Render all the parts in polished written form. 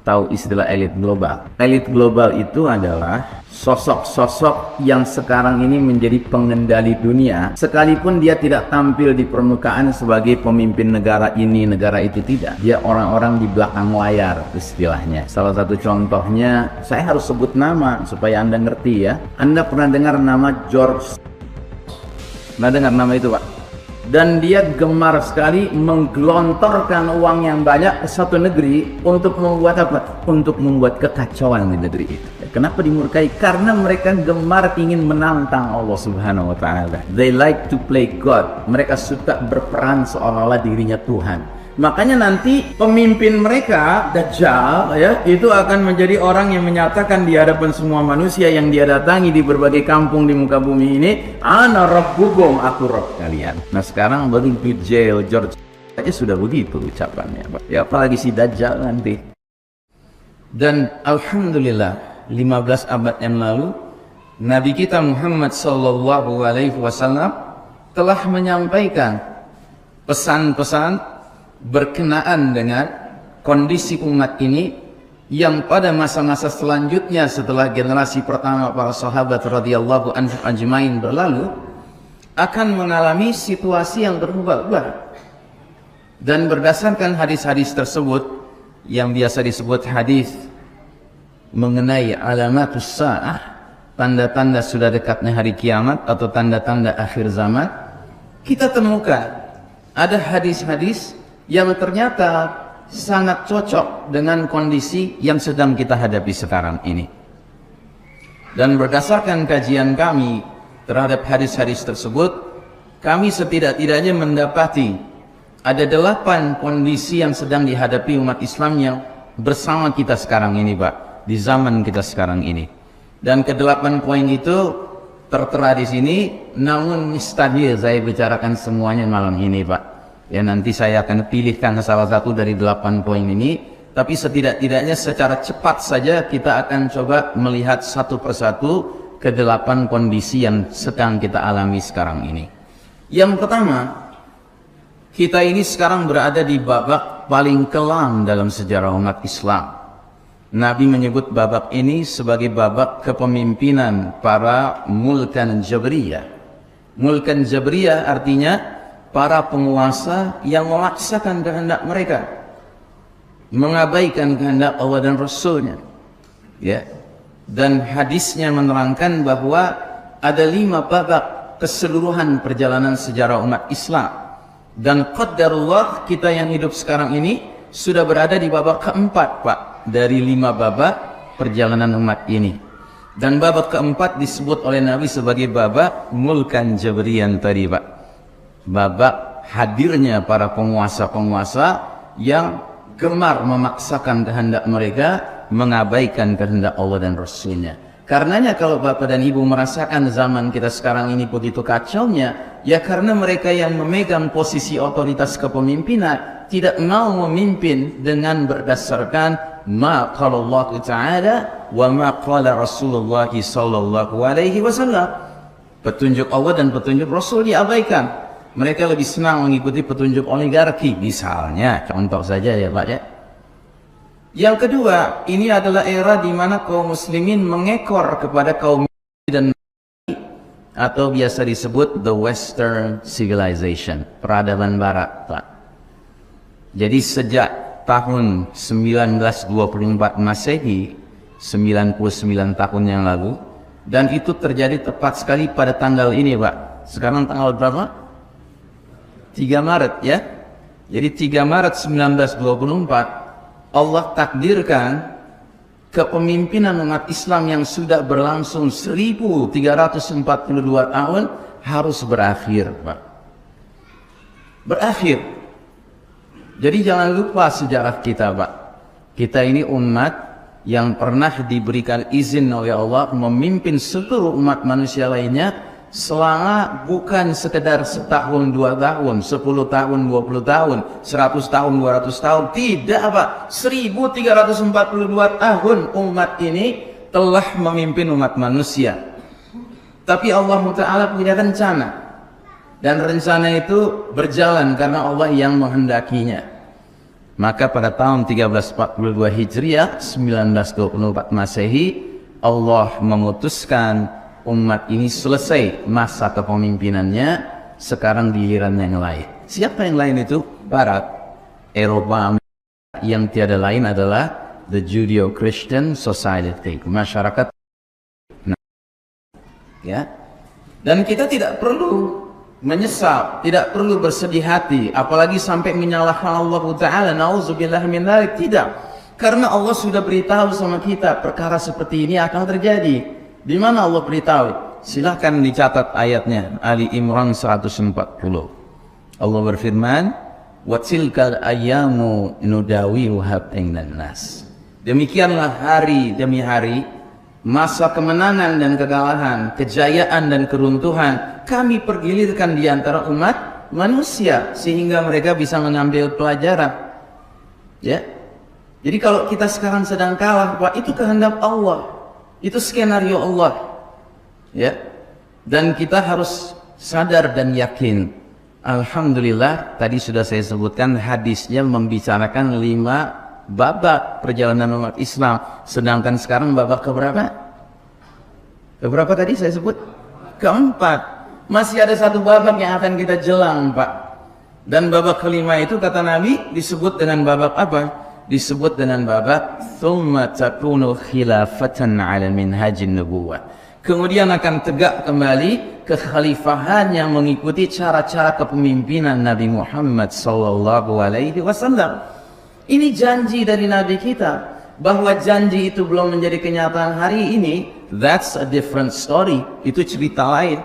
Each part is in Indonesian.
tahu istilah elit global? Elit global itu adalah sosok-sosok yang sekarang ini menjadi pengendali dunia, sekalipun dia tidak tampil di permukaan sebagai pemimpin negara ini, negara itu, tidak. Dia orang-orang di belakang layar istilahnya. Salah satu contohnya, saya harus sebut nama supaya Anda ngerti ya. Anda pernah dengar nama George? Pernah dengar nama itu, Pak? Dan dia gemar sekali menggelontorkan uang yang banyak ke satu negeri untuk membuat apa? Untuk membuat kekacauan di negeri itu. Kenapa dimurkai? Karena mereka gemar ingin menantang Allah Subhanahu wa Ta'ala. They like to play God. Mereka suka berperan seolah-olah dirinya Tuhan. Makanya nanti pemimpin mereka, Dajjal, ya, itu akan menjadi orang yang menyatakan di hadapan semua manusia yang dia datangi di berbagai kampung di muka bumi ini, Ana Rabbukum, aku Rabb kalian. Nah sekarang baru di jail George aja sudah begitu ucapannya, Pak. Ya apalagi si Dajjal nanti. Dan Alhamdulillah 15 abad yang lalu Nabi kita Muhammad sallallahu alaihi wasallam telah menyampaikan pesan-pesan berkenaan dengan kondisi umat ini yang pada masa-masa selanjutnya setelah generasi pertama para sahabat radhiyallahu anhum ajmain berlalu akan mengalami situasi yang berubah-ubah. Dan berdasarkan hadis-hadis tersebut yang biasa disebut hadis mengenai alamatus sa'ah, tanda-tanda sudah dekatnya hari kiamat atau tanda-tanda akhir zaman, kita temukan ada hadis-hadis yang ternyata sangat cocok dengan kondisi yang sedang kita hadapi sekarang ini. Dan berdasarkan kajian kami terhadap hadis-hadis tersebut, kami setidak-tidaknya mendapati ada 8 kondisi yang sedang dihadapi umat Islam yang bersama kita sekarang ini, Pak, di zaman kita sekarang ini. Dan ke-8 poin itu tertera di sini, namun mustahil saya bicarakan semuanya malam ini, Pak. Ya nanti saya akan pilihkan salah satu dari 8 poin ini, tapi setidak-tidaknya secara cepat saja kita akan coba melihat satu persatu ke-8 kondisi yang sedang kita alami sekarang ini. Yang pertama, kita ini sekarang berada di babak paling kelam dalam sejarah umat Islam. Nabi menyebut babak ini sebagai babak kepemimpinan para mulkan jabriyah. Mulkan jabriyah artinya para penguasa yang memaksakan kehendak mereka, mengabaikan kehendak Allah dan Rasulnya, ya. Dan hadisnya menerangkan bahwa ada 5 babak keseluruhan perjalanan sejarah umat Islam. Dan qadarullah kita yang hidup sekarang ini sudah berada di babak keempat, Pak, dari 5 babak perjalanan umat ini. Dan babak keempat disebut oleh Nabi sebagai babak mulkan jabriyan tadi, Pak. Babak hadirnya para penguasa-penguasa yang gemar memaksakan kehendak mereka, mengabaikan kehendak Allah dan Rasulnya. Karenanya kalau Bapak dan Ibu merasakan zaman kita sekarang ini begitu kacaunya, ya karena mereka yang memegang posisi otoritas kepemimpinan tidak mau memimpin dengan berdasarkan ma qala Allah Ta'ala wa ma qala Rasulullah sallallahu alaihi wasallam. Petunjuk Allah dan petunjuk Rasul diabaikan. Mereka lebih senang mengikuti petunjuk oligarki misalnya, contoh saja ya Pak ya. Yang kedua, ini adalah era di mana kaum muslimin mengekor kepada kaum dan atau biasa disebut the Western Civilization, peradaban Barat, Pak. Jadi sejak tahun 1924 Masehi, 99 tahun yang lalu, dan itu terjadi tepat sekali pada tanggal ini, Pak. Sekarang tanggal berapa? 3 Maret ya. Jadi 3 Maret 1924 Allah takdirkan kepemimpinan umat Islam yang sudah berlangsung 1342 tahun harus berakhir, Pak. Berakhir. Jadi jangan lupa sejarah kita, Pak. Kita ini umat yang pernah diberikan izin oleh Allah memimpin seluruh umat manusia lainnya selama bukan sekedar setahun, 2 tahun, 10 tahun, 20 tahun, 100 tahun, 200 tahun. Tidak, Pak. 1342 tahun umat ini telah memimpin umat manusia. Tapi Allah Ta'ala punya rencana. Dan rencana itu berjalan karena Allah yang menghendakinya. Maka pada tahun 1342 Hijriah, 1924 Masehi, Allah memutuskan umat ini selesai masa kepemimpinannya, sekarang giliran yang lain. Siapa yang lain itu? Barat, Eropa, Amerika. Yang tiada lain adalah the Judeo-Christian Society, masyarakat. Nah, ya. Dan kita tidak perlu menyesal, tidak perlu bersedih hati, apalagi sampai menyalahkan Allah Ta'ala. Nauzubillah min dzalik. Tidak, karena Allah sudah beritahu sama kita perkara seperti ini akan terjadi. Di mana Allah beritahu? Silahkan dicatat ayatnya, Ali Imran 140. Allah berfirman, wa tilkal ayyamu nudawiluha bainan nas. Demikianlah hari demi hari, masa kemenangan dan kekalahan, kejayaan dan keruntuhan kami pergilirkan di antara umat manusia sehingga mereka bisa mengambil pelajaran. Ya. Jadi kalau kita sekarang sedang kalah, Pak, itu kehendak Allah. Itu skenario Allah. Ya. Dan kita harus sadar dan yakin. Alhamdulillah, tadi sudah saya sebutkan hadisnya membicarakan 5 babak perjalanan umat Islam. Sedangkan sekarang babak keberapa? Keberapa tadi saya sebut? Keempat. Masih ada 1 babak yang akan kita jelang, Pak. Dan babak kelima itu kata Nabi disebut dengan babak apa? Disebut dengan babak thumma takunu khilafatan 'ala minhajin nubuwah. Kemudian akan tegak kembali kekhalifahan yang mengikuti cara-cara kepemimpinan Nabi Muhammad sallallahu alaihi wasallam. Ini janji dari Nabi kita. Bahwa janji itu belum menjadi kenyataan hari ini, that's a different story. Itu cerita lain.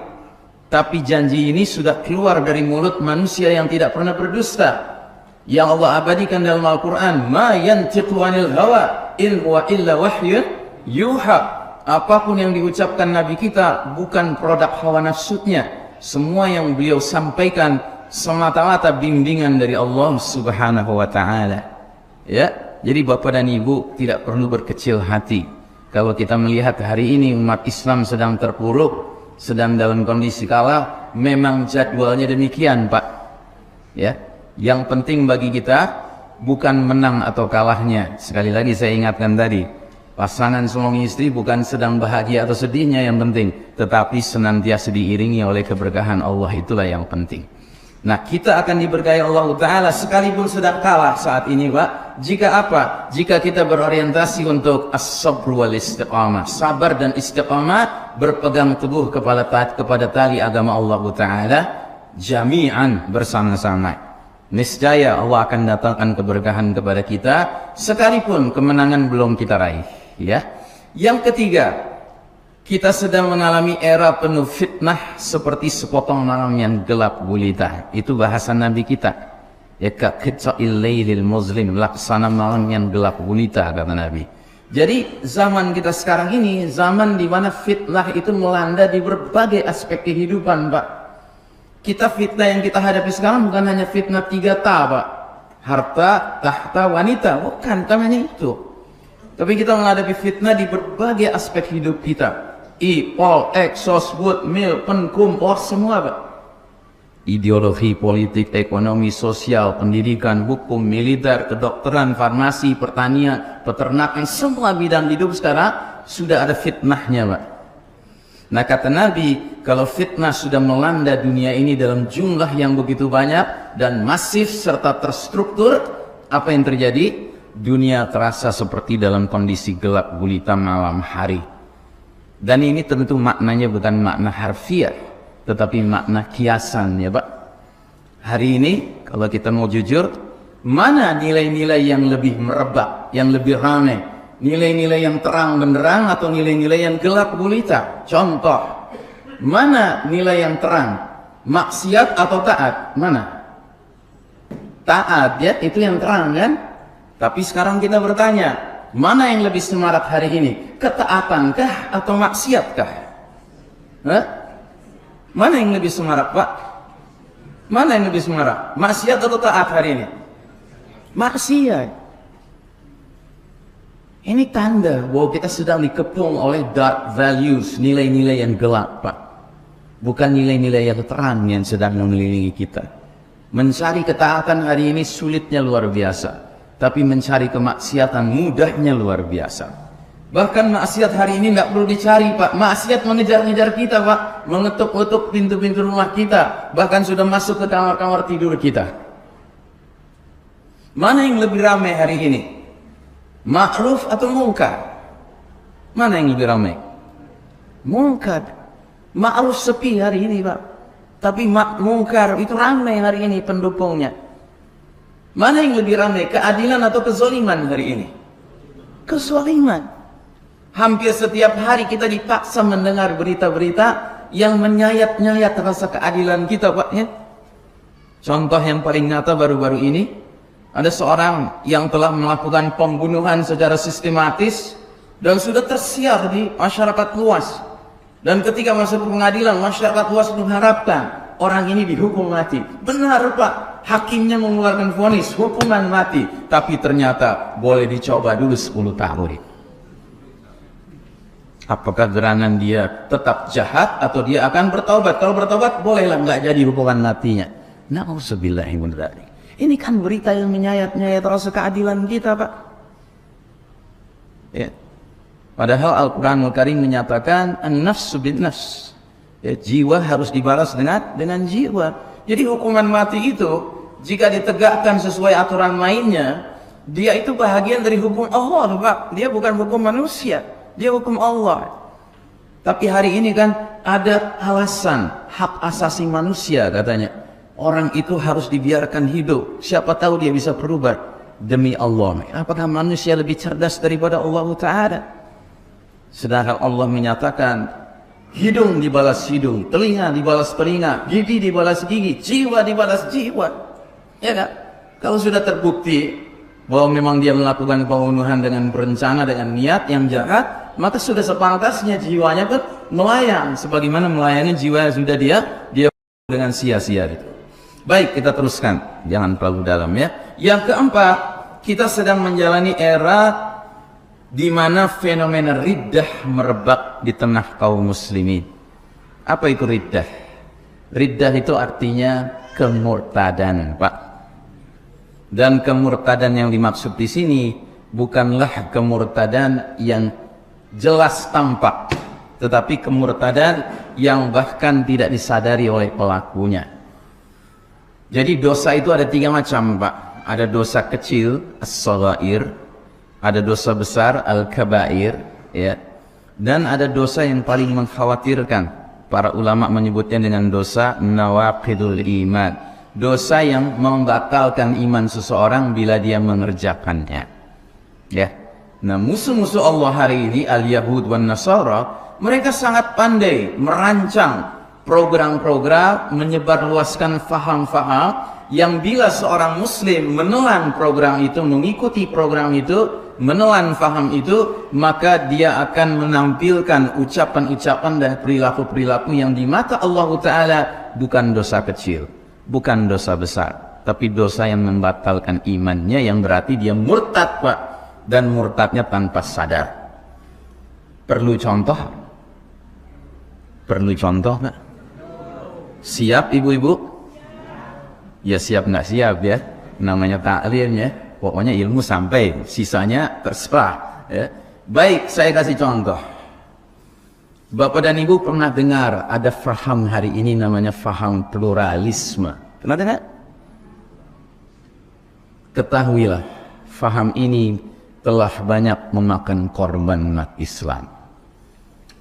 Tapi janji ini sudah keluar dari mulut manusia yang tidak pernah berdusta. Yang Allah abadikan dalam Al-Quran, ma yantiqu 'anil hawa in huwa illa wahyun yuha. Apapun yang diucapkan Nabi kita bukan produk hawa nafsunya. Semua yang beliau sampaikan semata-mata bimbingan dari Allah Subhanahu wa Ta'ala. Ya, jadi Bapak dan Ibu tidak perlu berkecil hati. Kalau kita melihat hari ini umat Islam sedang terpuruk, sedang dalam kondisi kalah, memang jadwalnya demikian, Pak. Ya, yang penting bagi kita bukan menang atau kalahnya. Sekali lagi saya ingatkan tadi, pasangan suami istri bukan sedang bahagia atau sedihnya yang penting, tetapi senantiasa diiringi oleh keberkahan Allah, itulah yang penting. Nah, kita akan diberkahi Allah Ta'ala sekalipun sedang kalah saat ini, Pak. Jika apa? Jika kita berorientasi untuk as-sabr wal istiqamah, sabar dan istiqamah, berpegang teguh kepada tali agama Allah Ta'ala, jami'an, bersama-sama. Niscaya Allah akan datangkan keberkahan kepada kita sekalipun kemenangan belum kita raih. Ya. Yang ketiga, kita sedang mengalami era penuh fitnah seperti sepotong malam yang gelap gulita. Itu bahasa Nabi kita. Ya, ka qita'il lailil muzlim, laksana malam yang gelap gulita, kata Nabi. Jadi zaman kita sekarang ini zaman di mana fitnah itu melanda di berbagai aspek kehidupan, Pak. Kita fitnah yang kita hadapi sekarang bukan hanya fitnah 3T, Pak. Harta, tahta, wanita, bukan hanya itu. Tapi kita menghadapi fitnah di berbagai aspek hidup kita. Pol, X, sosbud, mil, penkum, semua, Pak. Ideologi, politik, ekonomi, sosial, pendidikan, hukum, militer, kedokteran, farmasi, pertanian, peternakan, semua bidang hidup sekarang sudah ada fitnahnya, Pak. Nah, kata Nabi, kalau fitnah sudah melanda dunia ini dalam jumlah yang begitu banyak dan masif serta terstruktur, apa yang terjadi? Dunia terasa seperti dalam kondisi gelap gulita malam hari. Dan ini tentu maknanya bukan makna harfiah, tetapi makna kiasan, ya Pak. Hari ini, kalau kita mau jujur, mana nilai-nilai yang lebih merebak, yang lebih ramai? Nilai-nilai yang terang benderang atau nilai-nilai yang gelap gulita? Contoh, mana nilai yang terang? Maksiat atau taat? Mana? Taat, ya, itu yang terang, kan? Tapi sekarang kita bertanya, mana yang lebih semarak hari ini? Ketaatankah atau maksiatkah? Hah? Mana yang lebih semarak, Pak? Mana yang lebih semarak? Maksiat atau taat hari ini? Maksiat. Ini tanda bahwa kita sedang dikepung oleh dark values, nilai-nilai yang gelap, Pak. Bukan nilai-nilai yang terang yang sedang mengelilingi kita. Mencari ketaatan hari ini sulitnya luar biasa. tapi mencari kemaksiatan mudahnya luar biasa. Bahkan maksiat hari ini nggak perlu dicari, Pak. Maksiat mengejar-ngejar kita, Pak. Mengetuk-ngetuk pintu-pintu rumah kita. Bahkan sudah masuk ke kamar-kamar tidur kita. Mana yang lebih ramai hari ini? Ma'ruf atau munkar? Mana yang lebih ramai? Munkar. Ma'ruf sepi hari ini, Pak. Tapi munkar itu ramai hari ini pendukungnya. Mana yang lebih ramai? Keadilan atau kezaliman hari ini? Kezaliman. Hampir setiap hari kita dipaksa mendengar berita-berita yang menyayat-nyayat rasa keadilan kita, Pak, ya. Contoh yang paling nyata baru-baru ini, ada seorang yang telah melakukan pembunuhan secara sistematis dan sudah tersiar di masyarakat luas. Dan ketika masuk ke pengadilan, masyarakat luas mengharapkan orang ini dihukum mati. Benar, Pak, hakimnya mengeluarkan vonis hukuman mati, tapi ternyata boleh dicoba dulu 10 tahun. Apakah gerangan dia tetap jahat atau dia akan bertaubat? Kalau bertaubat bolehlah nggak jadi hukuman matinya. Na'udzubillahi min dzalik. Ini kan berita yang menyayat-nyayat rasa keadilan kita, Pak. Ya. Padahal Al-Quranul Karim menyatakan an-nafsu bin-nafs. Ya, jiwa harus dibalas dengan jiwa. Jadi hukuman mati itu jika ditegakkan sesuai aturan mainnya, dia itu bahagian dari hukum Allah, Pak. Dia bukan hukum manusia. Dia hukum Allah. Tapi hari ini kan ada alasan hak asasi manusia katanya. Orang itu harus dibiarkan hidup. Siapa tahu dia bisa berubah demi Allah. Apakah manusia lebih cerdas daripada Allah Ta'ala? Sedangkan Allah menyatakan hidung dibalas hidung, telinga dibalas telinga, gigi dibalas gigi, jiwa dibalas jiwa. Ya kan? Kalau sudah terbukti bahwa memang dia melakukan pembunuhan dengan berencana, dengan niat yang jahat, maka sudah sepantasnya jiwanya pun melayang sebagaimana melayani jiwa yang sudah dia dengan sia-sia itu. Baik, kita teruskan, jangan terlalu dalam ya. Yang keempat, kita sedang menjalani era di mana fenomena riddah merebak di tengah kaum muslimin. Apa itu riddah? Riddah itu artinya kemurtadan, Pak. Dan kemurtadan yang dimaksud di sini bukanlah kemurtadan yang jelas tampak, tetapi kemurtadan yang bahkan tidak disadari oleh pelakunya. Jadi dosa itu ada 3 macam, Pak. Ada dosa kecil, as-shaghair, ada dosa besar, al-kabair, ya. Dan ada dosa yang paling mengkhawatirkan. Para ulama menyebutnya dengan dosa nawaqidul iman. Dosa yang membatalkan iman seseorang bila dia mengerjakannya. Ya. Nah, musuh-musuh Allah hari ini, al-Yahud wan Nasara, mereka sangat pandai merancang program-program, menyebarluaskan faham-faham yang bila seorang muslim menelan program itu, mengikuti program itu, menelan faham itu, maka dia akan menampilkan ucapan-ucapan dan perilaku-perilaku yang di mata Allah Ta'ala bukan dosa kecil, bukan dosa besar, tapi dosa yang membatalkan imannya, yang berarti dia murtad, Pak. Dan murtadnya tanpa sadar. Perlu contoh? Perlu contoh nggak? Siap ibu-ibu? Ya siap nggak siap ya. Namanya taklim ya. Pokoknya ilmu sampai, sisanya terserah. Ya. Baik, saya kasih contoh. Bapak dan Ibu pernah dengar ada faham hari ini namanya faham pluralisme. Pernah dengar? Ketahuilah, faham ini telah banyak memakan korban umat Islam.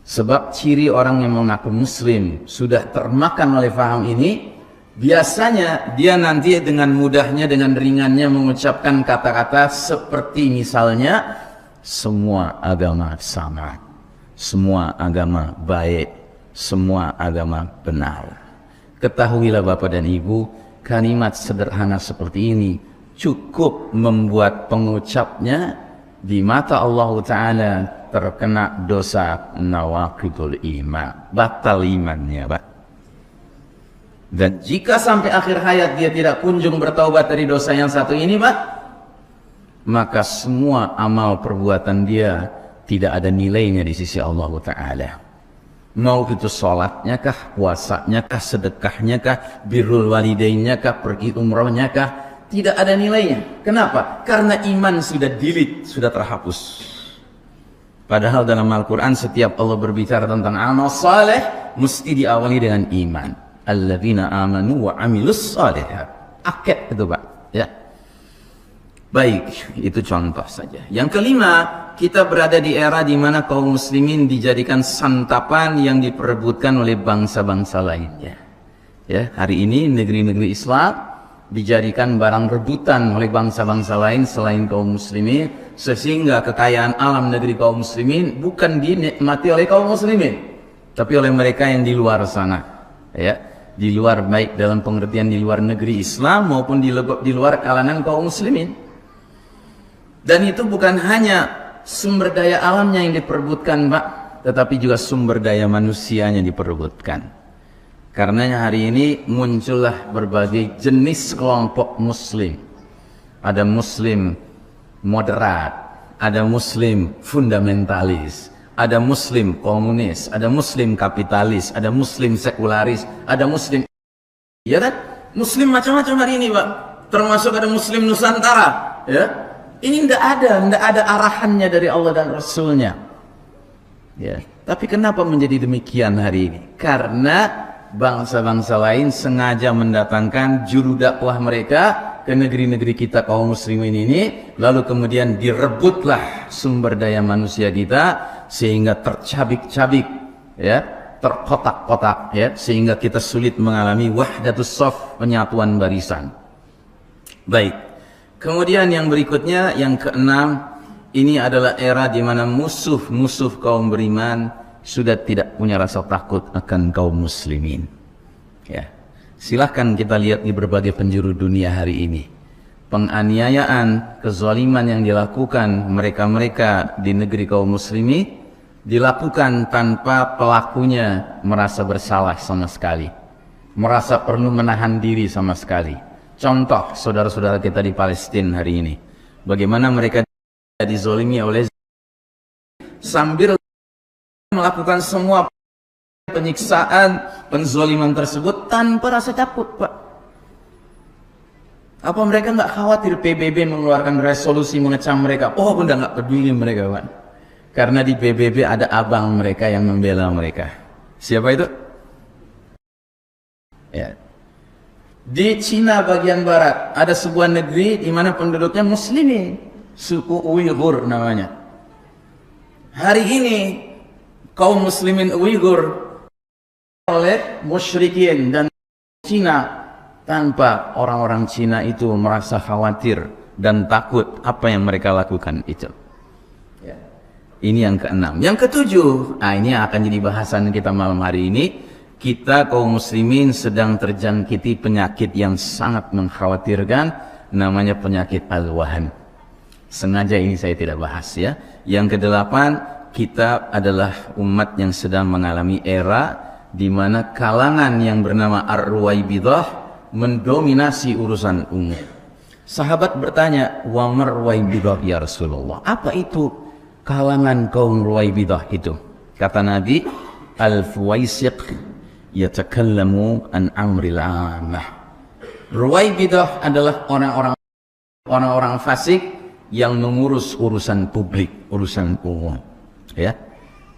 Sebab ciri orang yang mengaku muslim sudah termakan oleh faham ini, biasanya dia nanti dengan mudahnya, dengan ringannya mengucapkan kata-kata seperti misalnya semua agama sama, semua agama baik, semua agama benar. Ketahuilah Bapak dan Ibu, kalimat sederhana seperti ini cukup membuat pengucapnya di mata Allah Ta'ala terkena dosa nawaqidul iman, batal imannya, Pak. Dan jika sampai akhir hayat dia tidak kunjung bertaubat dari dosa yang satu ini, Pak, maka semua amal perbuatan dia tidak ada nilainya di sisi Allah Ta'ala. Mau itu sholatnya kah, puasanya kah, sedekahnya kah, birrul walidainnya kah, pergi umrohnya kah, tidak ada nilainya. Kenapa? Karena iman sudah delete, sudah terhapus. Padahal dalam Al-Quran setiap Allah berbicara tentang amal saleh mesti diawali dengan iman. Alladzina amanu wa amilus salihat. Akid itu Pak, ya. Baik, itu contoh saja. Yang kelima, kita berada di era di mana kaum muslimin dijadikan santapan yang diperebutkan oleh bangsa-bangsa lainnya. Ya, hari ini negeri-negeri Islam dijadikan barang rebutan oleh bangsa-bangsa lain selain kaum muslimin, sehingga kekayaan alam negeri kaum muslimin bukan dinikmati oleh kaum muslimin, tapi oleh mereka yang di luar sana, ya, di luar, baik dalam pengertian di luar negeri Islam maupun di luar kalangan kaum muslimin. Dan itu bukan hanya sumber daya alamnya yang diperebutkan Pak, tetapi juga sumber daya manusianya diperebutkan. Karenanya hari ini muncullah berbagai jenis kelompok muslim. Ada muslim moderat, ada muslim fundamentalis, ada muslim komunis, ada muslim kapitalis, ada muslim sekularis, ada muslim, ya kan? Muslim macam-macam hari ini Pak. Termasuk ada muslim Nusantara, ya. Ini tidak ada arahannya dari Allah dan Rasulnya. Ya. Tapi kenapa menjadi demikian hari ini? Karena bangsa-bangsa lain sengaja mendatangkan juru dakwah mereka ke negeri-negeri kita kaum muslimin ini, lalu kemudian direbutlah sumber daya manusia kita sehingga tercabik-cabik, ya, terkotak-kotak, ya, sehingga kita sulit mengalami wahdatus shaf, penyatuan barisan. Baik. Kemudian yang berikutnya, yang keenam, ini adalah era di mana musuh-musuh kaum beriman sudah tidak punya rasa takut akan kaum muslimin. Ya, silahkan kita lihat di berbagai penjuru dunia hari ini, penganiayaan, kezaliman yang dilakukan mereka-mereka di negeri kaum muslimin dilakukan tanpa pelakunya merasa bersalah sama sekali, merasa perlu menahan diri sama sekali. Contoh saudara-saudara kita di Palestina hari ini, bagaimana mereka dizalimi oleh sambil melakukan semua penyiksaan, penzaliman tersebut tanpa rasa takut Pak. Apa mereka nggak khawatir PBB mengeluarkan resolusi mengecam mereka? Oh, udah nggak peduli mereka Pak. Karena di PBB ada abang mereka yang membela mereka. Siapa itu? Ya. Di Cina bagian barat ada sebuah negeri di mana penduduknya muslimin, suku Uighur namanya. Hari ini kaum muslimin Uighur oleh musyrikin dan Cina tanpa orang-orang Cina itu merasa khawatir dan takut apa yang mereka lakukan itu. Ya. Ini yang keenam. Yang ketujuh, ini akan jadi bahasan kita malam hari ini. Kita kaum muslimin sedang terjangkiti penyakit yang sangat mengkhawatirkan, namanya penyakit al-wahan. Sengaja ini saya tidak bahas ya. Yang kedelapan, kita adalah umat yang sedang mengalami era di mana kalangan yang bernama Ar-Ruwaibidah mendominasi urusan umum. Sahabat bertanya, "Wa mar-Ruwaibidah ya Rasulullah?" Apa itu kalangan kaum Ruwaibidah itu? Kata Nabi, "Al-Fuwaisiq yatakallamu an amril amah." Ruwaibidah adalah orang-orang fasik yang mengurus urusan publik, urusan umum. Ya,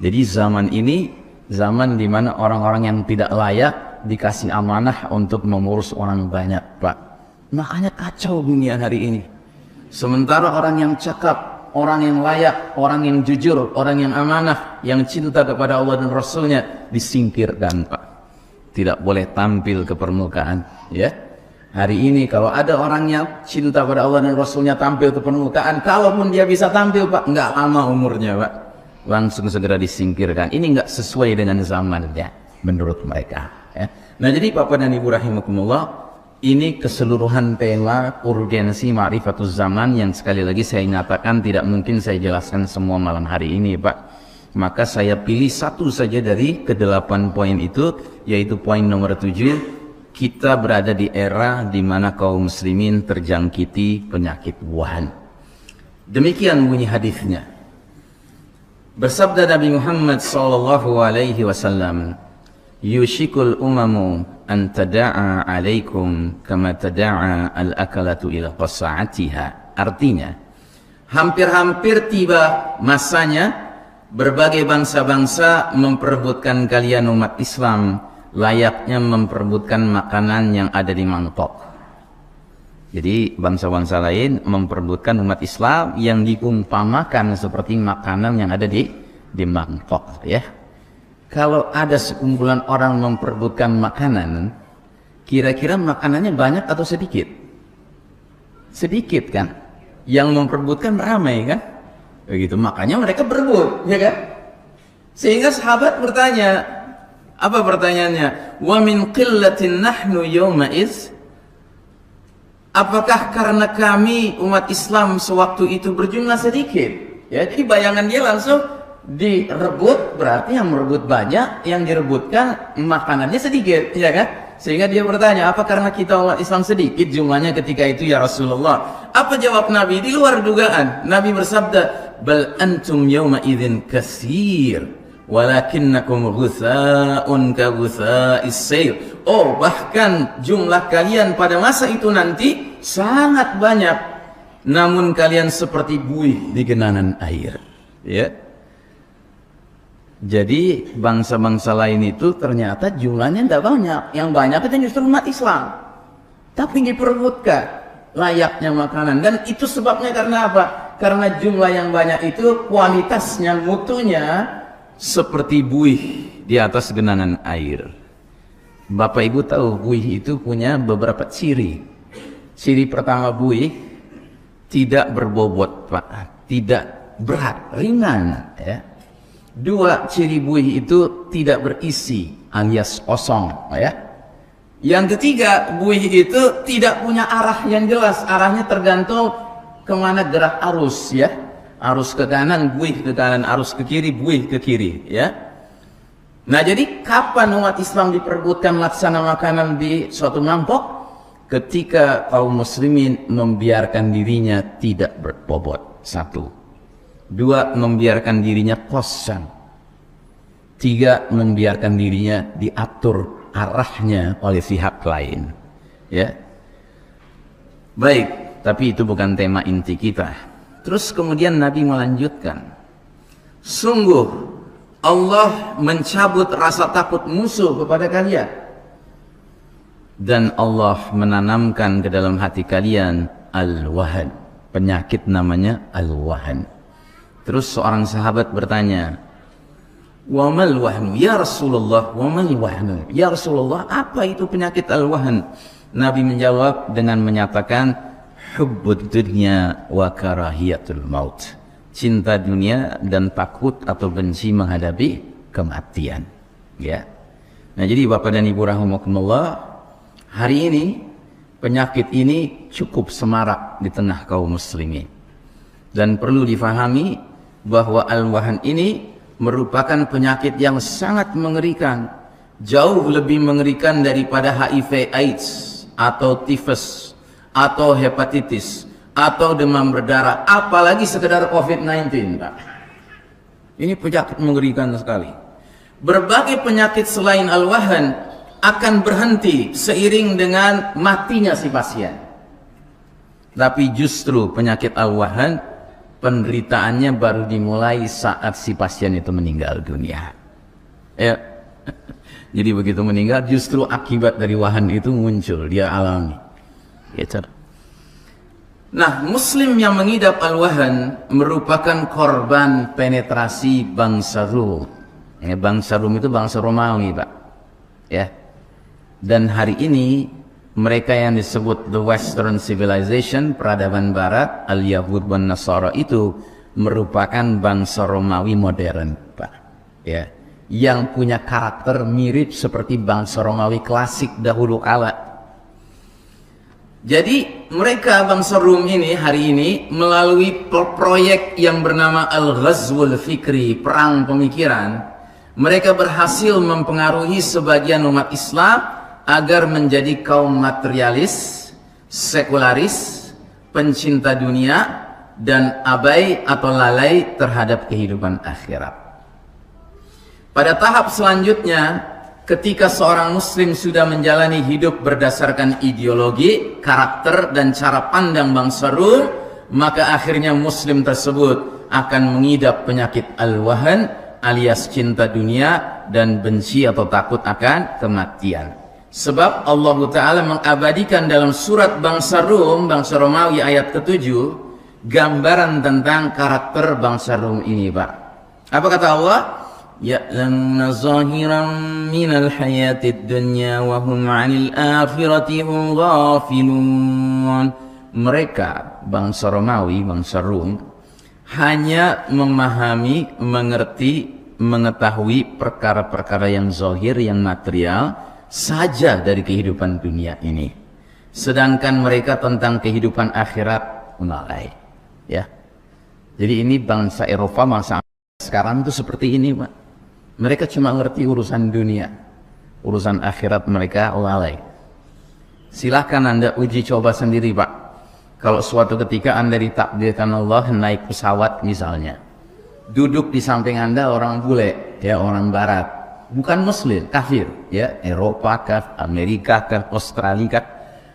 jadi zaman ini zaman di mana orang-orang yang tidak layak dikasih amanah untuk mengurus orang banyak, Pak. Makanya kacau dunia hari ini. Sementara orang yang cakap, orang yang layak, orang yang jujur, orang yang amanah, yang cinta kepada Allah dan Rasulnya disingkirkan, Pak. Tidak boleh tampil ke permukaan, ya. Hari ini kalau ada orang yang cinta pada Allah dan Rasulnya tampil ke permukaan, kalaupun dia bisa tampil, Pak, nggak lama umurnya, Pak, langsung segera disingkirkan. Ini nggak sesuai dengan zamannya menurut mereka, ya. Nah, jadi Bapak dan Ibu rahimakumullah, ini keseluruhan tema urgensi ma'rifatuz zaman yang sekali lagi saya nyatakan tidak mungkin saya jelaskan semua malam hari ini, Pak. Maka saya pilih satu saja dari ke-8 poin itu, yaitu poin nomor 7. Kita berada di era di mana kaum muslimin terjangkiti penyakit wahan. Demikian bunyi hadisnya. Bersabda Nabi Muhammad sallallahu alaihi wasallam, yushikul umamu an tada'a alaikum kama tada'a al-akalatu ila qasa'atiha. Artinya, hampir-hampir tiba masanya berbagai bangsa-bangsa memperebutkan kalian umat Islam layaknya memperebutkan makanan yang ada di mangkok. Jadi bangsa-bangsa lain memperebutkan umat Islam yang diumpamakan seperti makanan yang ada di mangkok, ya. Kalau ada sekumpulan orang memperebutkan makanan, kira-kira makanannya banyak atau sedikit? Sedikit kan? Yang memperebutkan ramai kan? Begitu, makanya mereka berebut, ya kan? Sehingga sahabat bertanya, apa pertanyaannya? Wa min qillatin nahnu yawma iz? Apakah karena kami umat Islam sewaktu itu berjumlah sedikit? Ya, jadi bayangan dia langsung direbut, berarti yang merebut banyak, yang direbutkan makanannya sedikit, ya kan? Sehingga dia bertanya, apa karena kita umat Islam sedikit jumlahnya ketika itu ya Rasulullah? Apa jawab Nabi? Di luar dugaan. Nabi bersabda, bal antum yawma idzin katsir walakinnakum ghutsa'un ka ghutsa'is sayl. Oh, bahkan jumlah kalian pada masa itu nanti sangat banyak, namun kalian seperti buih di genangan air, ya. Jadi bangsa-bangsa lain itu ternyata jumlahnya tidak banyak, yang banyak itu justru umat Islam, tapi diperebutkan layaknya makanan. Dan itu sebabnya karena apa? Karena jumlah yang banyak itu kualitasnya, mutunya seperti buih di atas genangan air. Bapak Ibu tahu buih itu punya beberapa ciri. Ciri pertama, buih tidak berbobot, Pak, tidak berat, ringan, ya. Dua, ciri buih itu tidak berisi alias kosong, ya. Yang ketiga, buih itu tidak punya arah yang jelas, arahnya tergantung kemana gerak arus, ya. Arus ke kanan, buih ke kanan, arus ke kiri, buih ke kiri, ya. Nah, jadi kapan umat Islam diperebutkan laksana makanan di suatu mangkok? Ketika kaum muslimin membiarkan dirinya tidak berbobot. Satu. Dua, membiarkan dirinya kosong. Tiga, membiarkan dirinya diatur arahnya oleh pihak lain. Ya. Baik, tapi itu bukan tema inti kita. Terus kemudian Nabi melanjutkan, sungguh Allah mencabut rasa takut musuh kepada kalian, dan Allah menanamkan ke dalam hati kalian al-wahan, penyakit namanya al-wahan. Terus seorang sahabat bertanya, wa mal wahnu ya Rasulullah, wa mal wahnu ya Rasulullah, apa itu penyakit al-wahan? Nabi menjawab dengan menyatakan hubbud dunya wa karahiyatul maut, cinta dunia dan takut atau benci menghadapi kematian, ya. Nah, jadi Bapak dan Ibu rahimakumullah, hari ini penyakit ini cukup semarak di tengah kaum muslimin, dan perlu difahami bahwa al-wahan ini merupakan penyakit yang sangat mengerikan, jauh lebih mengerikan daripada HIV AIDS atau tifus atau hepatitis atau demam berdarah, apalagi sekedar COVID-19, Pak. Ini penyakit mengerikan sekali. Berbagai penyakit selain al-wahan akan berhenti seiring dengan matinya si pasien. Tapi justru penyakit al-wahan, penderitaannya baru dimulai saat si pasien itu meninggal dunia. Ya. Jadi begitu meninggal, justru akibat dari wahan itu muncul, dia alami. Gitu. Nah, muslim yang mengidap al-wahan merupakan korban penetrasi bangsa Rum. Ya, bangsa Rum itu bangsa Romawi, Pak. Ya. Dan hari ini mereka yang disebut the Western Civilization, peradaban Barat, al-Yahud dan Nasara itu merupakan bangsa Romawi modern, Pak. Ya. Yang punya karakter mirip seperti bangsa Romawi klasik dahulu kala. Jadi mereka bangsa Rum ini hari ini melalui proyek yang bernama Al-Ghazwul Fikri, perang pemikiran, mereka berhasil mempengaruhi sebagian umat Islam agar menjadi kaum materialis, sekularis, pencinta dunia, dan abai atau lalai terhadap kehidupan akhirat. Pada tahap selanjutnya, ketika seorang muslim sudah menjalani hidup berdasarkan ideologi, karakter, dan cara pandang bangsa Rum, maka akhirnya muslim tersebut akan mengidap penyakit al-wahan alias cinta dunia dan benci atau takut akan kematian. Sebab Allah Ta'ala mengabadikan dalam surat bangsa Rum, bangsa Romawi ayat ke-7, gambaran tentang karakter bangsa Rum ini, Pak. Apa kata Allah? Ya'lamuna zahiran minal hayatid dunya wa hum 'anil akhirati hum ghafilun. Mereka, bangsa Romawi, bangsa Rum, hanya memahami, mengerti, mengetahui perkara-perkara yang zahir, yang material saja dari kehidupan dunia ini. Sedangkan mereka tentang kehidupan akhirat lalai. Ya. Jadi ini bangsa Eropa, bangsa sekarang itu seperti ini, Pak. Mereka cuma ngerti urusan dunia, urusan akhirat mereka lalai. Silahkan Anda uji coba sendiri, Pak. Kalau suatu ketika Anda ditakdirkan Allah naik pesawat misalnya, duduk di samping Anda orang bule, ya, orang barat, bukan muslim, kafir, ya, Eropa kah, Amerika kah, Australia kah,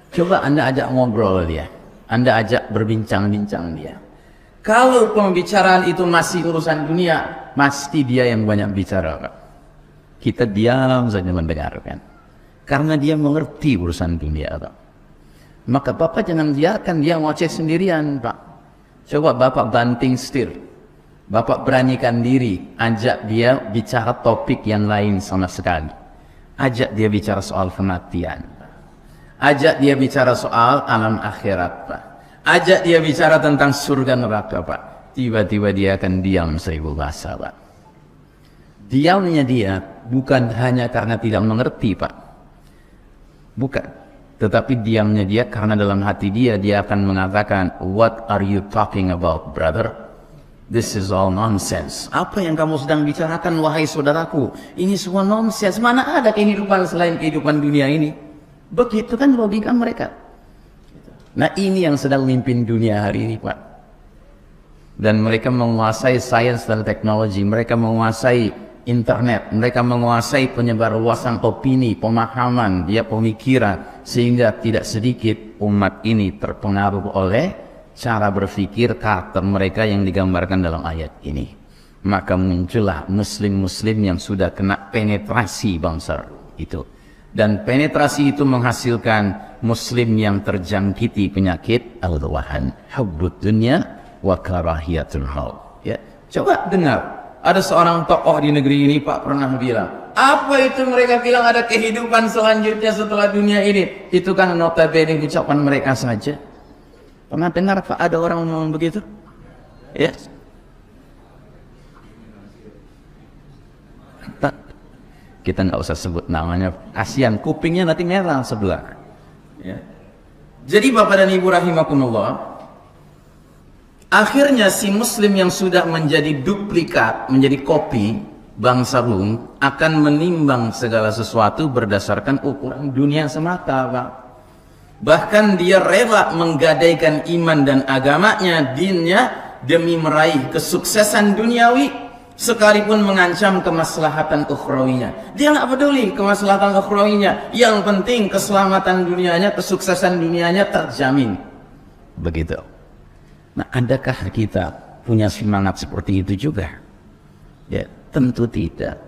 coba Anda ajak ngobrol dia, Anda ajak berbincang-bincang dia. Kalau pembicaraan itu masih urusan dunia, pasti dia yang banyak bicara, Pak. Kita diam saja mendengarkan, karena dia mengerti urusan dunia, Pak. Maka Bapak jangan biarkan dia ngoceh sendirian, Pak. Coba Bapak banting setir, Bapak beranikan diri, ajak dia bicara topik yang lain sama sekali. Ajak dia bicara soal kematian, Pak. Ajak dia bicara soal alam akhirat, Pak. Ajak dia bicara tentang surga neraka, Pak. Tiba-tiba dia akan diam 1000 bahasa, Pak. Diamnya dia bukan hanya karena tidak mengerti, Pak. Bukan. Tetapi diamnya dia karena dalam hati dia akan mengatakan, "What are you talking about, brother? This is all nonsense." Apa yang kamu sedang bicarakan, wahai saudaraku? Ini semua nonsense. Mana ada kehidupan selain kehidupan dunia ini? Begitu kan logika mereka. Nah, ini yang sedang memimpin dunia hari ini, Pak. Dan mereka menguasai sains dan teknologi, mereka menguasai internet, mereka menguasai penyebarluasan opini, pemahaman, pemikiran, sehingga tidak sedikit umat ini terpengaruh oleh cara berpikir karakter mereka yang digambarkan dalam ayat ini. Maka muncullah muslim-muslim yang sudah kena penetrasi bangsa itu. Dan penetrasi itu menghasilkan muslim yang terjangkiti penyakit al-wahan, hubbud dunya wa karahiyatul maut. Ya, coba dengar, ada seorang tokoh di negeri ini, Pak, pernah bilang, apa itu mereka bilang ada kehidupan selanjutnya setelah dunia ini? Itu kan notabene ucapan mereka saja. Pernah dengar, Pak, ada orang ngomong begitu? Ya. Kita nggak usah sebut namanya, kasihan kupingnya nanti merah sebelah. Ya. Jadi Bapak dan Ibu rahimakumullah, akhirnya si muslim yang sudah menjadi duplikat, menjadi kopi bangsa Rum akan menimbang segala sesuatu berdasarkan ukuran dunia semata, Pak. Bahkan dia rela menggadaikan iman dan agamanya, dinnya, demi meraih kesuksesan duniawi, sekalipun mengancam kemaslahatan ukhrawinya. Dia nggak peduli kemaslahatan ukhrawinya, yang penting keselamatan dunianya, kesuksesan dunianya terjamin. Begitu. Nah, adakah kita punya semangat seperti itu juga? Ya, tentu tidak.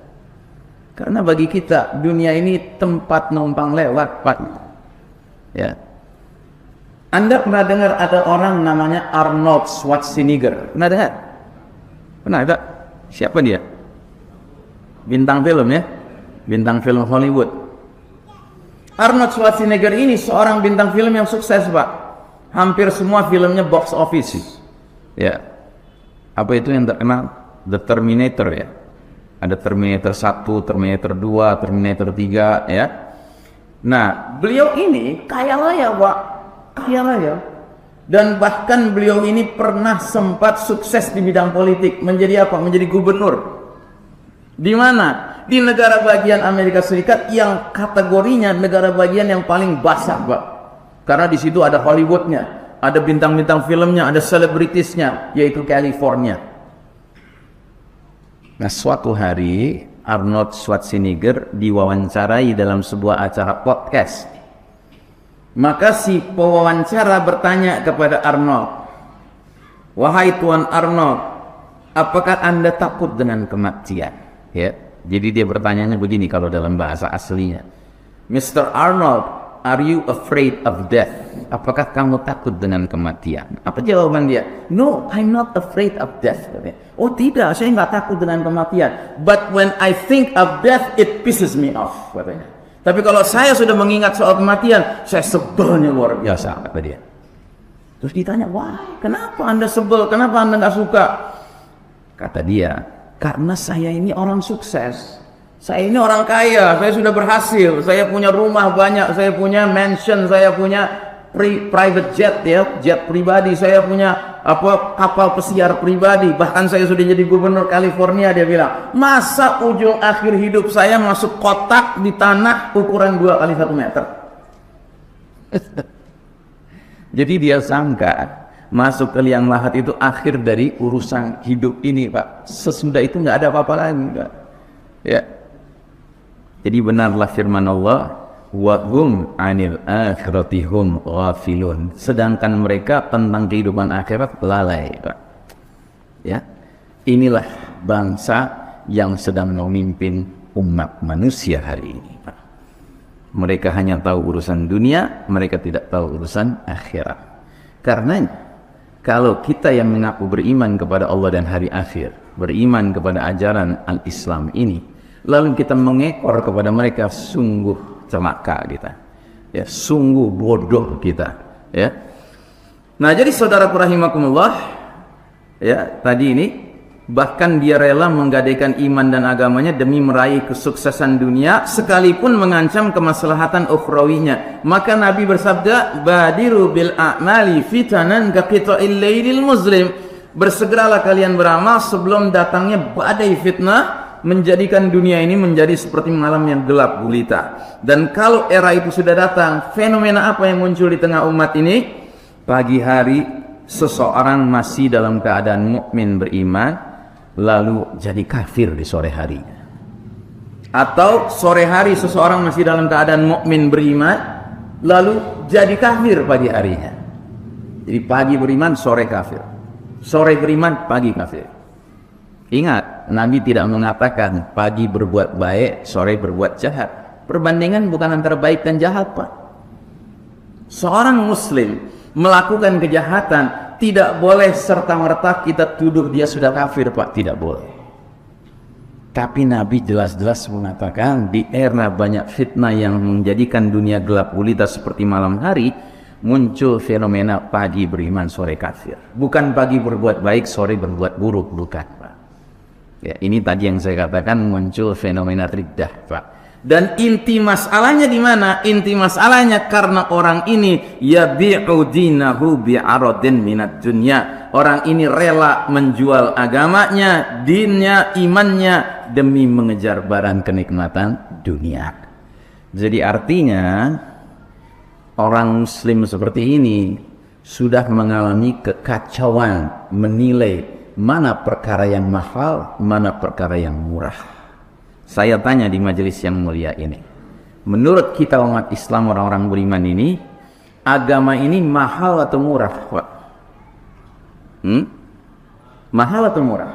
Karena bagi kita dunia ini tempat numpang lewat, Pak. Ya. Anda pernah dengar ada orang namanya Arnold Schwarzenegger? Pernah dengar? Pernah ada? Siapa dia? Bintang film, ya, bintang film Hollywood. Arnold Schwarzenegger ini seorang bintang film yang sukses, Pak. Hampir semua filmnya box office. Ya, apa itu yang terkenal? The Terminator, ya. Ada Terminator 1, Terminator 2, Terminator 3, ya. Nah, beliau ini kaya raya, Pak. Kaya raya. Dan bahkan beliau ini pernah sempat sukses di bidang politik. Menjadi apa? Menjadi gubernur. Di mana? Di negara bagian Amerika Serikat yang kategorinya negara bagian yang paling basah, Pak. Karena di situ ada Hollywoodnya, ada bintang-bintang filmnya, ada selebritisnya, yaitu California. Nah, suatu hari Arnold Schwarzenegger diwawancarai dalam sebuah acara podcast. Maka si pewawancara bertanya kepada Arnold, "Wahai Tuan Arnold, apakah Anda takut dengan kematian?" Ya, jadi dia bertanyanya begini kalau dalam bahasa aslinya. "Mr. Arnold, are you afraid of death?" Apakah kamu takut dengan kematian? Apa jawaban dia? "No, I'm not afraid of death." Oh tidak, saya nggak takut dengan kematian. "But when I think of death, it pisses me off." Katanya. Tapi kalau saya sudah mengingat soal kematian, saya sebelnya luar biasa, kata dia. Terus ditanya, "Wah, kenapa Anda sebel? Kenapa Anda nggak suka?" Kata dia, "Karena saya ini orang sukses. Saya ini orang kaya, saya sudah berhasil, saya punya rumah banyak, saya punya mansion, saya punya private jet, ya, jet pribadi, saya punya kapal pesiar pribadi, bahkan saya sudah jadi gubernur California." Dia bilang, "Masa ujung akhir hidup saya masuk kotak di tanah ukuran 2 kali 1 meter?" Jadi dia sangka masuk ke liang lahat itu akhir dari urusan hidup ini, Pak. Sesudah itu nggak ada apa-apa lagi, Pak. Ya. Jadi benarlah firman Allah, wa hum 'anil akhirati hum ghafilun. Sedangkan mereka tentang kehidupan akhirat lalai, Pak. Ya. Inilah bangsa yang sedang memimpin umat manusia hari ini, Pak. Mereka hanya tahu urusan dunia, mereka tidak tahu urusan akhirat. Karena kalau kita yang mengaku beriman kepada Allah dan hari akhir, beriman kepada ajaran al-Islam ini, lalu kita mengekor kepada mereka, sungguh celaka kita, ya, sungguh bodoh kita, ya. Nah, jadi saudaraku rahimakumullah, ya, tadi ini bahkan dia rela menggadaikan iman dan agamanya demi meraih kesuksesan dunia sekalipun mengancam kemaslahatan ukhrawinya. Maka Nabi bersabda, "Badiru bil a'mali fitanan ka qita'il lailil muslim." Bersegeralah kalian beramal sebelum datangnya badai fitnah, menjadikan dunia ini menjadi seperti malam yang gelap gulita. Dan kalau era itu sudah datang, fenomena apa yang muncul di tengah umat ini? Pagi hari seseorang masih dalam keadaan mukmin beriman, lalu jadi kafir di sore harinya. Atau sore hari seseorang masih dalam keadaan mukmin beriman, lalu jadi kafir pagi harinya. Jadi pagi beriman, sore kafir. Sore beriman, pagi kafir. Ingat, Nabi tidak mengatakan pagi berbuat baik, sore berbuat jahat. Perbandingan bukan antara baik dan jahat, Pak. Seorang muslim melakukan kejahatan, tidak boleh serta-merta kita tuduh dia sudah kafir, Pak. Tidak boleh. Tapi Nabi jelas-jelas mengatakan di era banyak fitnah yang menjadikan dunia gelap gulita seperti malam hari, muncul fenomena pagi beriman, sore kafir. Bukan pagi berbuat baik, sore berbuat buruk, bukan, Pak. Ya, ini tadi yang saya katakan muncul fenomena riddah, Pak. Dan inti masalahnya di mana? Inti masalahnya karena orang ini yabi'u dinahu bi'aradin minad dunya. Orang ini rela menjual agamanya, dinnya, imannya demi mengejar barang kenikmatan dunia. Jadi artinya orang muslim seperti ini sudah mengalami kekacauan menilai mana perkara yang mahal, mana perkara yang murah. Saya tanya di majelis yang mulia ini, menurut kita umat Islam, orang-orang beriman ini, agama ini mahal atau murah, Pak? Mahal atau murah?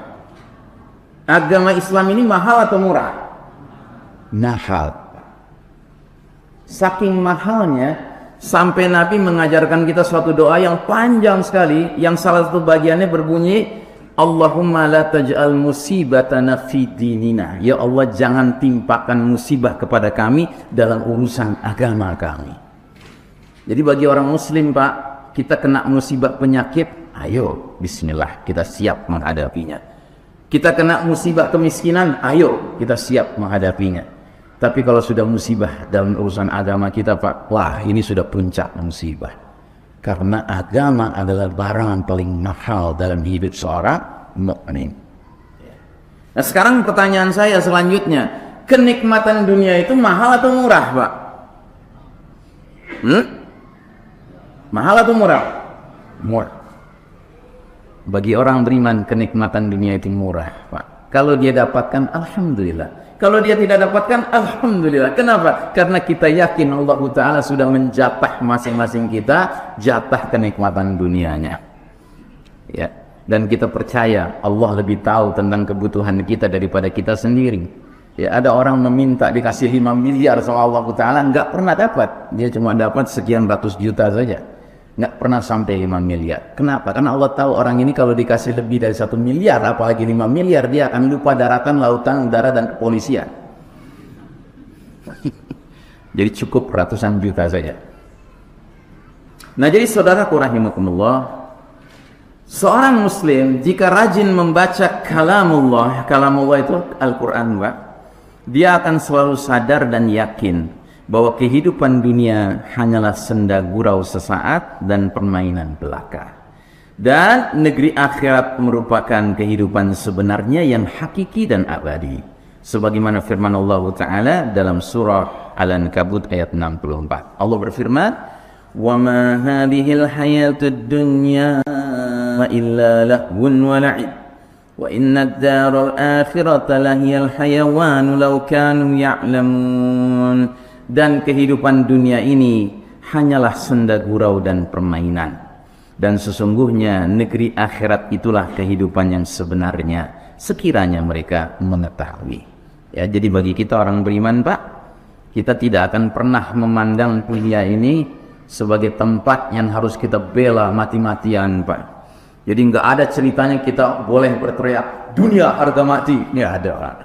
Agama Islam ini mahal atau murah? Mahal. Saking mahalnya sampai Nabi mengajarkan kita suatu doa yang panjang sekali, yang salah satu bagiannya berbunyi, Allahumma la taj'al musibatana fi dinina. Ya Allah, jangan timpakan musibah kepada kami dalam urusan agama kami. Jadi bagi orang muslim, Pak, kita kena musibah penyakit, ayo bismillah, kita siap menghadapinya. Kita kena musibah kemiskinan, ayo kita siap menghadapinya. Tapi kalau sudah musibah dalam urusan agama kita, Pak, wah, ini sudah puncak musibah. Karena agama adalah barang paling mahal dalam hidup seorang mukmin. Nah, sekarang pertanyaan saya selanjutnya, kenikmatan dunia itu mahal atau murah, Pak? Mahal atau murah? Murah. Bagi orang beriman, kenikmatan dunia itu murah, Pak. Kalau dia dapatkan, alhamdulillah. Kalau dia tidak dapatkan, alhamdulillah. Kenapa? Karena kita yakin Allah Ta'ala sudah menjatah masing-masing kita jatah kenikmatan dunianya. Ya. Dan kita percaya Allah lebih tahu tentang kebutuhan kita daripada kita sendiri. Ya, ada orang meminta dikasih 5 miliar sama Allah Ta'ala, nggak pernah dapat. Dia cuma dapat sekian ratus juta saja. Nggak pernah sampai 5 miliar. Kenapa? Karena Allah tahu orang ini kalau dikasih lebih dari 1 miliar, apalagi 5 miliar, dia akan lupa daratan, lautan, udara, dan kepolisian. Jadi cukup ratusan juta saja. Nah, jadi saudaraku rahimakumullah, seorang muslim jika rajin membaca kalamullah itu Al-Quran, dia akan selalu sadar dan yakin bahwa kehidupan dunia hanyalah senda gurau sesaat dan permainan belaka. Dan negeri akhirat merupakan kehidupan sebenarnya yang hakiki dan abadi. Sebagaimana firman Allah Ta'ala dalam surah Al-Ankabut ayat 64. Allah berfirman, وَمَا هَذِهِ الْحَيَاةُ الدُّنْيَا إِلَّا لَهْوٌ وَلَعِبٌ وَإِنَّ الدَّارَ الْآخِرَةَ لَهِيَ الْحَيَوَانُ لَوْ كَانُوا يَعْلَمُونَ. Dan kehidupan dunia ini hanyalah senda gurau dan permainan. Dan sesungguhnya negeri akhirat itulah kehidupan yang sebenarnya, sekiranya mereka mengetahui. Ya, jadi bagi kita orang beriman, Pak, kita tidak akan pernah memandang dunia ini sebagai tempat yang harus kita bela mati-matian, Pak. Jadi nggak ada ceritanya kita boleh berteriak dunia harga mati. Nggak ada, Pak.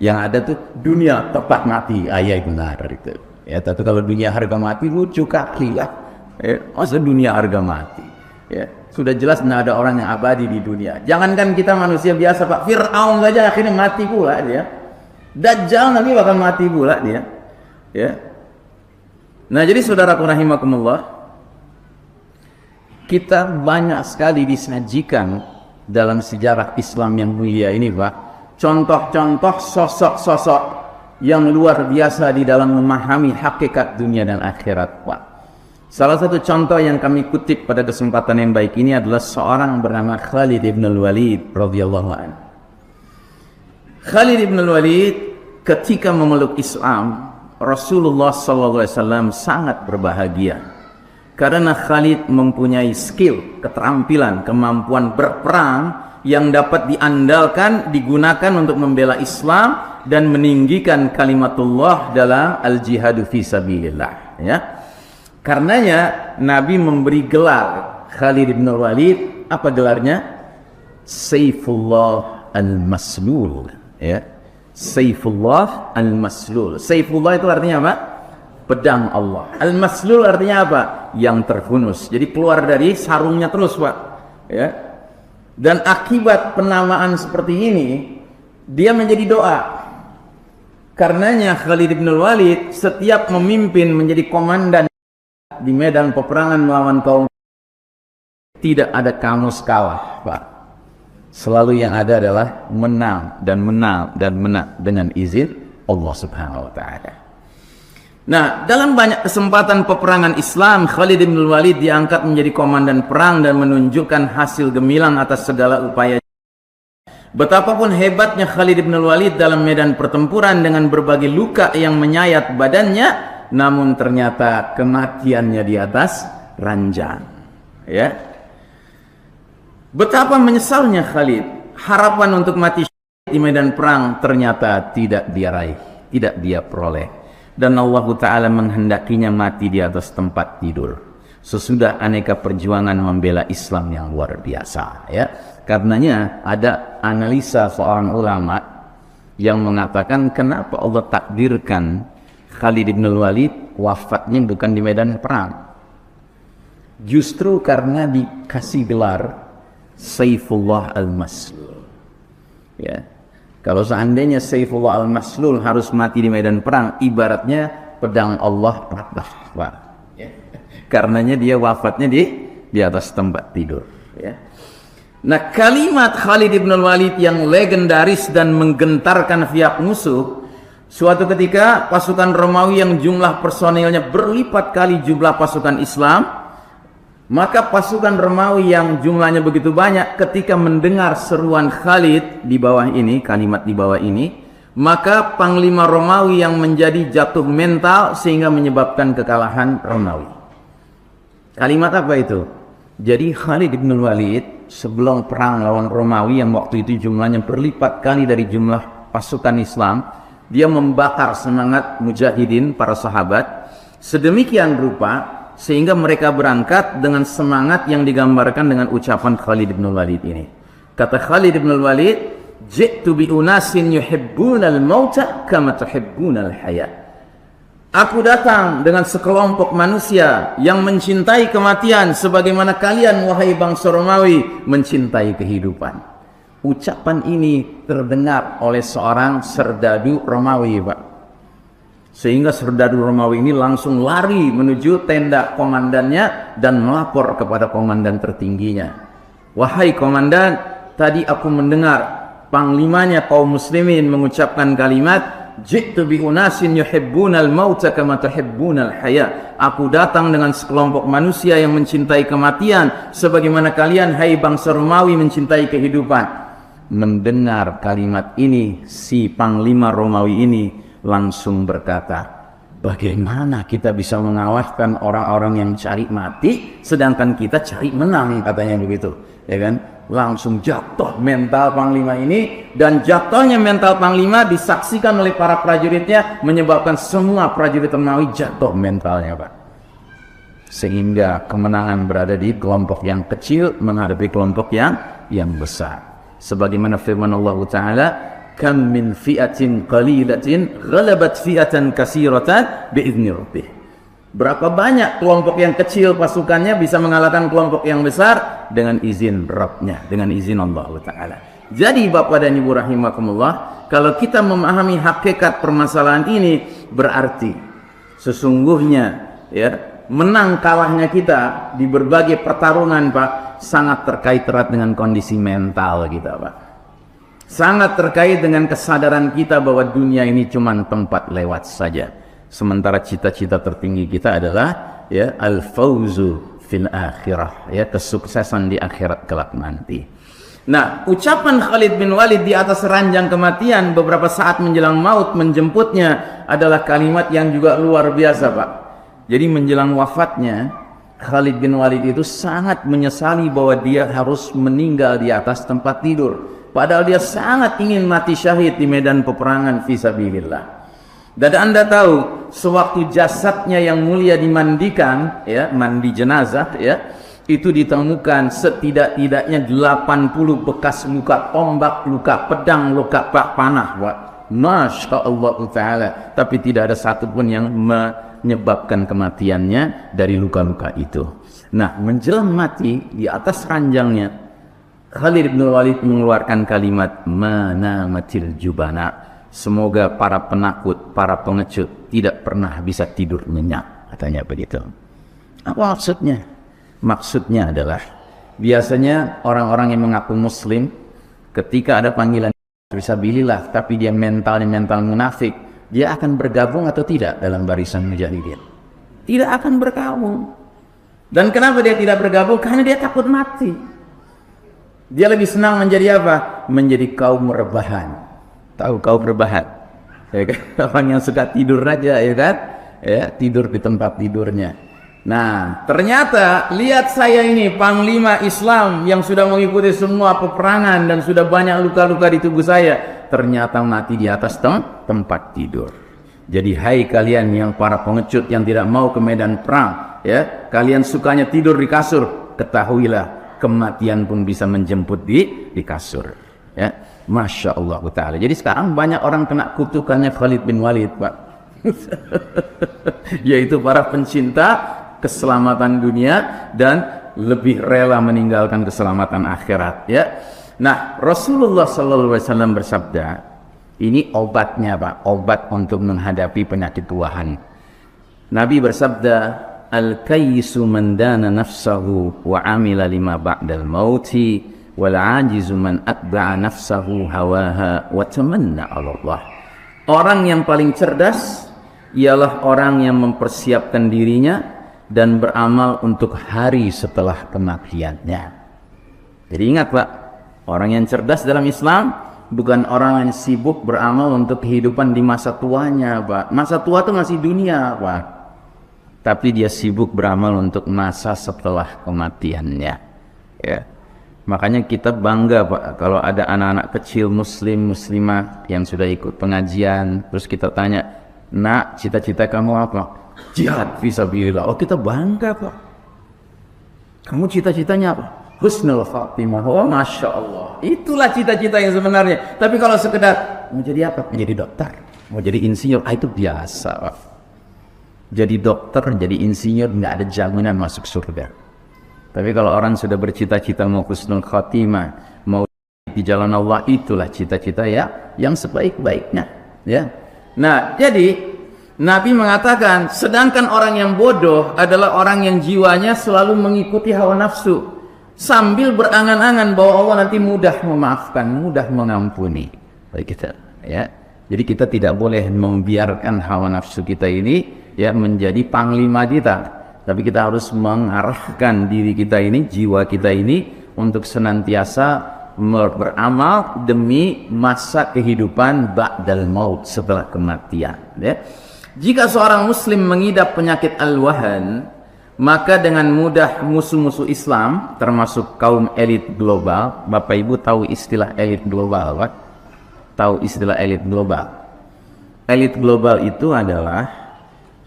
Yang ada tuh dunia tepat mati, ayat benar itu. Ya, tapi kalau dunia harga mati lucu kaki lah. Ya, masa dunia harga mati? Ya, sudah jelas tidak ada orang yang abadi di dunia. Jangankan kita manusia biasa, Pak, Fir'aun saja akhirnya mati pula dia. Dajjal nanti bakal mati pula dia. Ya. Nah, jadi saudaraku rahimakumullah, kita banyak sekali disajikan dalam sejarah Islam yang mulia ini, Pak, contoh-contoh sosok-sosok yang luar biasa di dalam memahami hakikat dunia dan akhirat, Pak. Salah satu contoh yang kami kutip pada kesempatan yang baik ini adalah seorang bernama Khalid ibn al-Walid radhiyallahu anhu. Khalid ibn al-Walid ketika memeluk Islam, Rasulullah SAW sangat berbahagia karena Khalid mempunyai skill, keterampilan, kemampuan berperang yang dapat diandalkan, digunakan untuk membela Islam dan meninggikan kalimatullah dalam al-jihadu fi sabilillah. Ya, karenanya Nabi memberi gelar Khalid bin Walid. Apa gelarnya? Saifullah al-Maslul. Ya, Saifullah al-Maslul. Saifullah itu artinya apa? Pedang Allah. Al-Maslul artinya apa? Yang terhunus. Jadi keluar dari sarungnya terus, Pak. Ya. Dan akibat penamaan seperti ini, dia menjadi doa. Karenanya Khalid bin Walid setiap memimpin menjadi komandan di medan peperangan melawan kaum, tidak ada kamus kalah, Pak. Selalu yang ada adalah menang dan menang dan menang dengan izin Allah Subhanahu wa Ta'ala. Nah, dalam banyak kesempatan peperangan Islam, Khalid bin Walid diangkat menjadi komandan perang dan menunjukkan hasil gemilang atas segala upaya. Betapapun hebatnya Khalid bin Walid dalam medan pertempuran dengan berbagai luka yang menyayat badannya, namun ternyata kematiannya di atas ranjang. Ya. Betapa menyesalnya Khalid, harapan untuk mati di medan perang ternyata tidak dia raih, tidak dia peroleh. Dan Allah Ta'ala menghendakinya mati di atas tempat tidur sesudah aneka perjuangan membela Islam yang luar biasa. Ya, karenanya ada analisa seorang ulama yang mengatakan kenapa Allah takdirkan Khalid bin Walid wafatnya bukan di medan perang. Justru karena dikasih gelar Saifullah al-Maslul. Ya. Kalau seandainya Saifullah al-Maslul harus mati di medan perang, ibaratnya pedang Allah patah, Pak. Ya. Karenanya dia wafatnya di atas tempat tidur. Ya. Nah, kalimat Khalid bin Walid yang legendaris dan menggentarkan pihak musuh, suatu ketika pasukan Romawi yang jumlah personilnya berlipat kali jumlah pasukan Islam Maka pasukan Romawi yang jumlahnya begitu banyak ketika mendengar seruan Khalid di bawah ini, kalimat di bawah ini, maka panglima Romawi yang menjadi jatuh mental sehingga menyebabkan kekalahan Romawi. Kalimat apa itu? Jadi Khalid bin Walid sebelum perang lawan Romawi yang waktu itu jumlahnya berlipat kali dari jumlah pasukan Islam, dia membakar semangat mujahidin para sahabat sedemikian rupa sehingga mereka berangkat dengan semangat yang digambarkan dengan ucapan Khalid bin Walid ini. Kata Khalid bin Walid, "Ji'tu bi unasin yuhibbunal mauta kama tuhibbunal hayat." Aku datang dengan sekelompok manusia yang mencintai kematian sebagaimana kalian wahai bangsa Romawi mencintai kehidupan. Ucapan ini terdengar oleh seorang serdadu Romawi, Pak. Sehingga serdadu Romawi ini langsung lari menuju tenda komandannya dan melapor kepada komandan tertingginya. Wahai komandan, tadi aku mendengar panglimanya kaum muslimin mengucapkan kalimat, "Ji'tu bi unasin yuhibbunal mauta kama tuhibbunal haya." Aku datang dengan sekelompok manusia yang mencintai kematian sebagaimana kalian hai bangsa Romawi mencintai kehidupan. Mendengar kalimat ini, si panglima Romawi ini langsung berkata, bagaimana kita bisa mengawaskan orang-orang yang cari mati sedangkan kita cari menang, katanya begitu, ya kan? Langsung jatuh mental panglima ini, dan jatuhnya mental panglima disaksikan oleh para prajuritnya menyebabkan semua prajurit Romawi jatuh mentalnya, Pak. Sehingga kemenangan berada di kelompok yang kecil menghadapi kelompok yang besar. Sebagaimana firman Allah Ta'ala, "Kam min fi'atin qalilatin ghalabat fi'atan katsiratan bi'izni rabbih." Berapa banyak kelompok yang kecil pasukannya bisa mengalahkan kelompok yang besar dengan izin Rabbnya, dengan izin Allah Ta'ala. Jadi Bapak dan Ibu rahimakumullah, kalau kita memahami hakikat permasalahan ini, berarti sesungguhnya ya, menang kalahnya kita di berbagai pertarungan, Pak, sangat terkait erat dengan kondisi mental kita, Pak. Sangat terkait dengan kesadaran kita bahwa dunia ini cuma tempat lewat saja. Sementara cita-cita tertinggi kita adalah ya al-fauzu fil akhirah, ya kesuksesan di akhirat kelak nanti. Nah, ucapan Khalid bin Walid di atas ranjang kematian beberapa saat menjelang maut menjemputnya adalah kalimat yang juga luar biasa, Pak. Jadi menjelang wafatnya, Khalid bin Walid itu sangat menyesali bahwa dia harus meninggal di atas tempat tidur. Padahal dia sangat ingin mati syahid di medan peperangan fisabilillah. Dan Anda tahu, sewaktu jasadnya yang mulia dimandikan, ya, mandi jenazah, ya, itu ditemukan setidak-tidaknya 80 bekas luka tombak, luka pedang, luka panah, Pak. Masya Allah Ta'ala. Tapi tidak ada satupun yang menyebabkan kematiannya dari luka-luka itu. Nah, menjelang mati di atas ranjangnya, Khalid bin Walid mengeluarkan kalimat, "Manamatil jubana." Semoga para penakut, para pengecut tidak pernah bisa tidur nyenyak, katanya begitu. Apa maksudnya? Maksudnya adalah biasanya orang-orang yang mengaku muslim ketika ada panggilan fisabilillah tapi dia mentalnya mental munafik, dia akan bergabung atau tidak dalam barisan mujahidin? Tidak akan bergabung. Dan kenapa dia tidak bergabung? Karena dia takut mati. Dia lebih senang menjadi apa? Menjadi kaum rebahan. Tahu kaum rebahan? Ya kan? Orang yang suka tidur aja, ya kan? Ya, tidur di tempat tidurnya. Nah, ternyata lihat saya ini panglima Islam yang sudah mengikuti semua peperangan dan sudah banyak luka-luka di tubuh saya, ternyata mati di atas tempat tidur. Jadi hai kalian yang para pengecut yang tidak mau ke medan perang, ya, kalian sukanya tidur di kasur, ketahuilah kematian pun bisa menjemput di kasur, ya. Masya Allah Ta'ala. Jadi sekarang banyak orang kena kutukannya Khalid bin Walid, Pak. Yaitu para pencinta keselamatan dunia dan lebih rela meninggalkan keselamatan akhirat, ya. Nah, Rasulullah SAW bersabda, ini obatnya, Pak, obat untuk menghadapi penyakit tuahan. Nabi bersabda, "Al-kayyisu man dana nafsahu wa amila lima ba'dal mauti wal ajizu man atba'a nafsahu hawaha wa tamanna 'ala Allah." Orang yang paling cerdas ialah orang yang mempersiapkan dirinya dan beramal untuk hari setelah kematiannya. Jadi ingat Pak, orang yang cerdas dalam Islam bukan orang yang sibuk beramal untuk kehidupan di masa tuanya Pak. Masa tua itu masih dunia Pak, tapi dia sibuk beramal untuk masa setelah kematiannya, ya. Makanya kita bangga Pak kalau ada anak-anak kecil muslim muslimah yang sudah ikut pengajian, terus kita tanya, "Nak, cita-cita kamu apa?" "Jihad fisabilillah." Oh, kita bangga Pak. "Kamu cita-citanya apa?" "Husnul Khatimah." Oh, Masya Allah, itulah cita-cita yang sebenarnya. Tapi kalau sekedar mau jadi apa? Menjadi dokter, mau jadi insinyur, itu biasa Pak. Jadi dokter, jadi insinyur, nggak ada jaminan masuk surga. Tapi kalau orang sudah bercita-cita mau husnul khatimah, mau di jalan Allah, itulah cita-cita ya yang sebaik-baiknya, ya. Nah, jadi Nabi mengatakan, sedangkan orang yang bodoh adalah orang yang jiwanya selalu mengikuti hawa nafsu sambil berangan-angan bahwa Allah nanti mudah memaafkan, mudah mengampuni bagi kita, ya. Jadi kita tidak boleh membiarkan hawa nafsu kita ini ya menjadi panglima kita. Tapi kita harus mengarahkan diri kita ini, jiwa kita ini untuk senantiasa beramal demi masa kehidupan ba'dal maut, setelah kematian, ya. Jika seorang muslim mengidap penyakit al-wahan, maka dengan mudah musuh-musuh Islam termasuk kaum elit global, Bapak Ibu tahu istilah elit global Pak? Tahu istilah elit global? Elit global itu adalah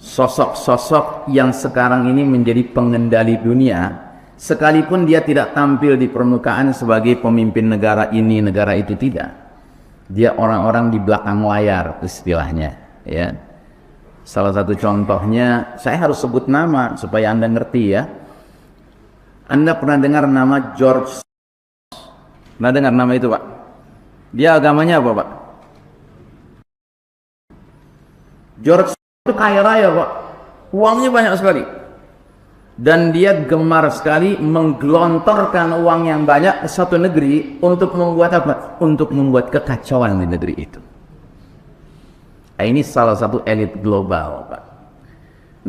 sosok-sosok yang sekarang ini menjadi pengendali dunia, sekalipun dia tidak tampil di permukaan sebagai pemimpin negara ini, negara itu, tidak. Dia orang-orang di belakang layar istilahnya, ya. Salah satu contohnya, saya harus sebut nama supaya Anda ngerti, ya. Anda pernah dengar nama George Soros? Pernah dengar nama itu Pak? Dia agamanya apa Pak? George itu kaya raya Pak, uangnya banyak sekali, dan dia gemar sekali menggelontorkan uang yang banyak ke satu negeri untuk membuat apa? Untuk membuat kekacauan di negeri itu. Nah, ini salah satu elit global Pak.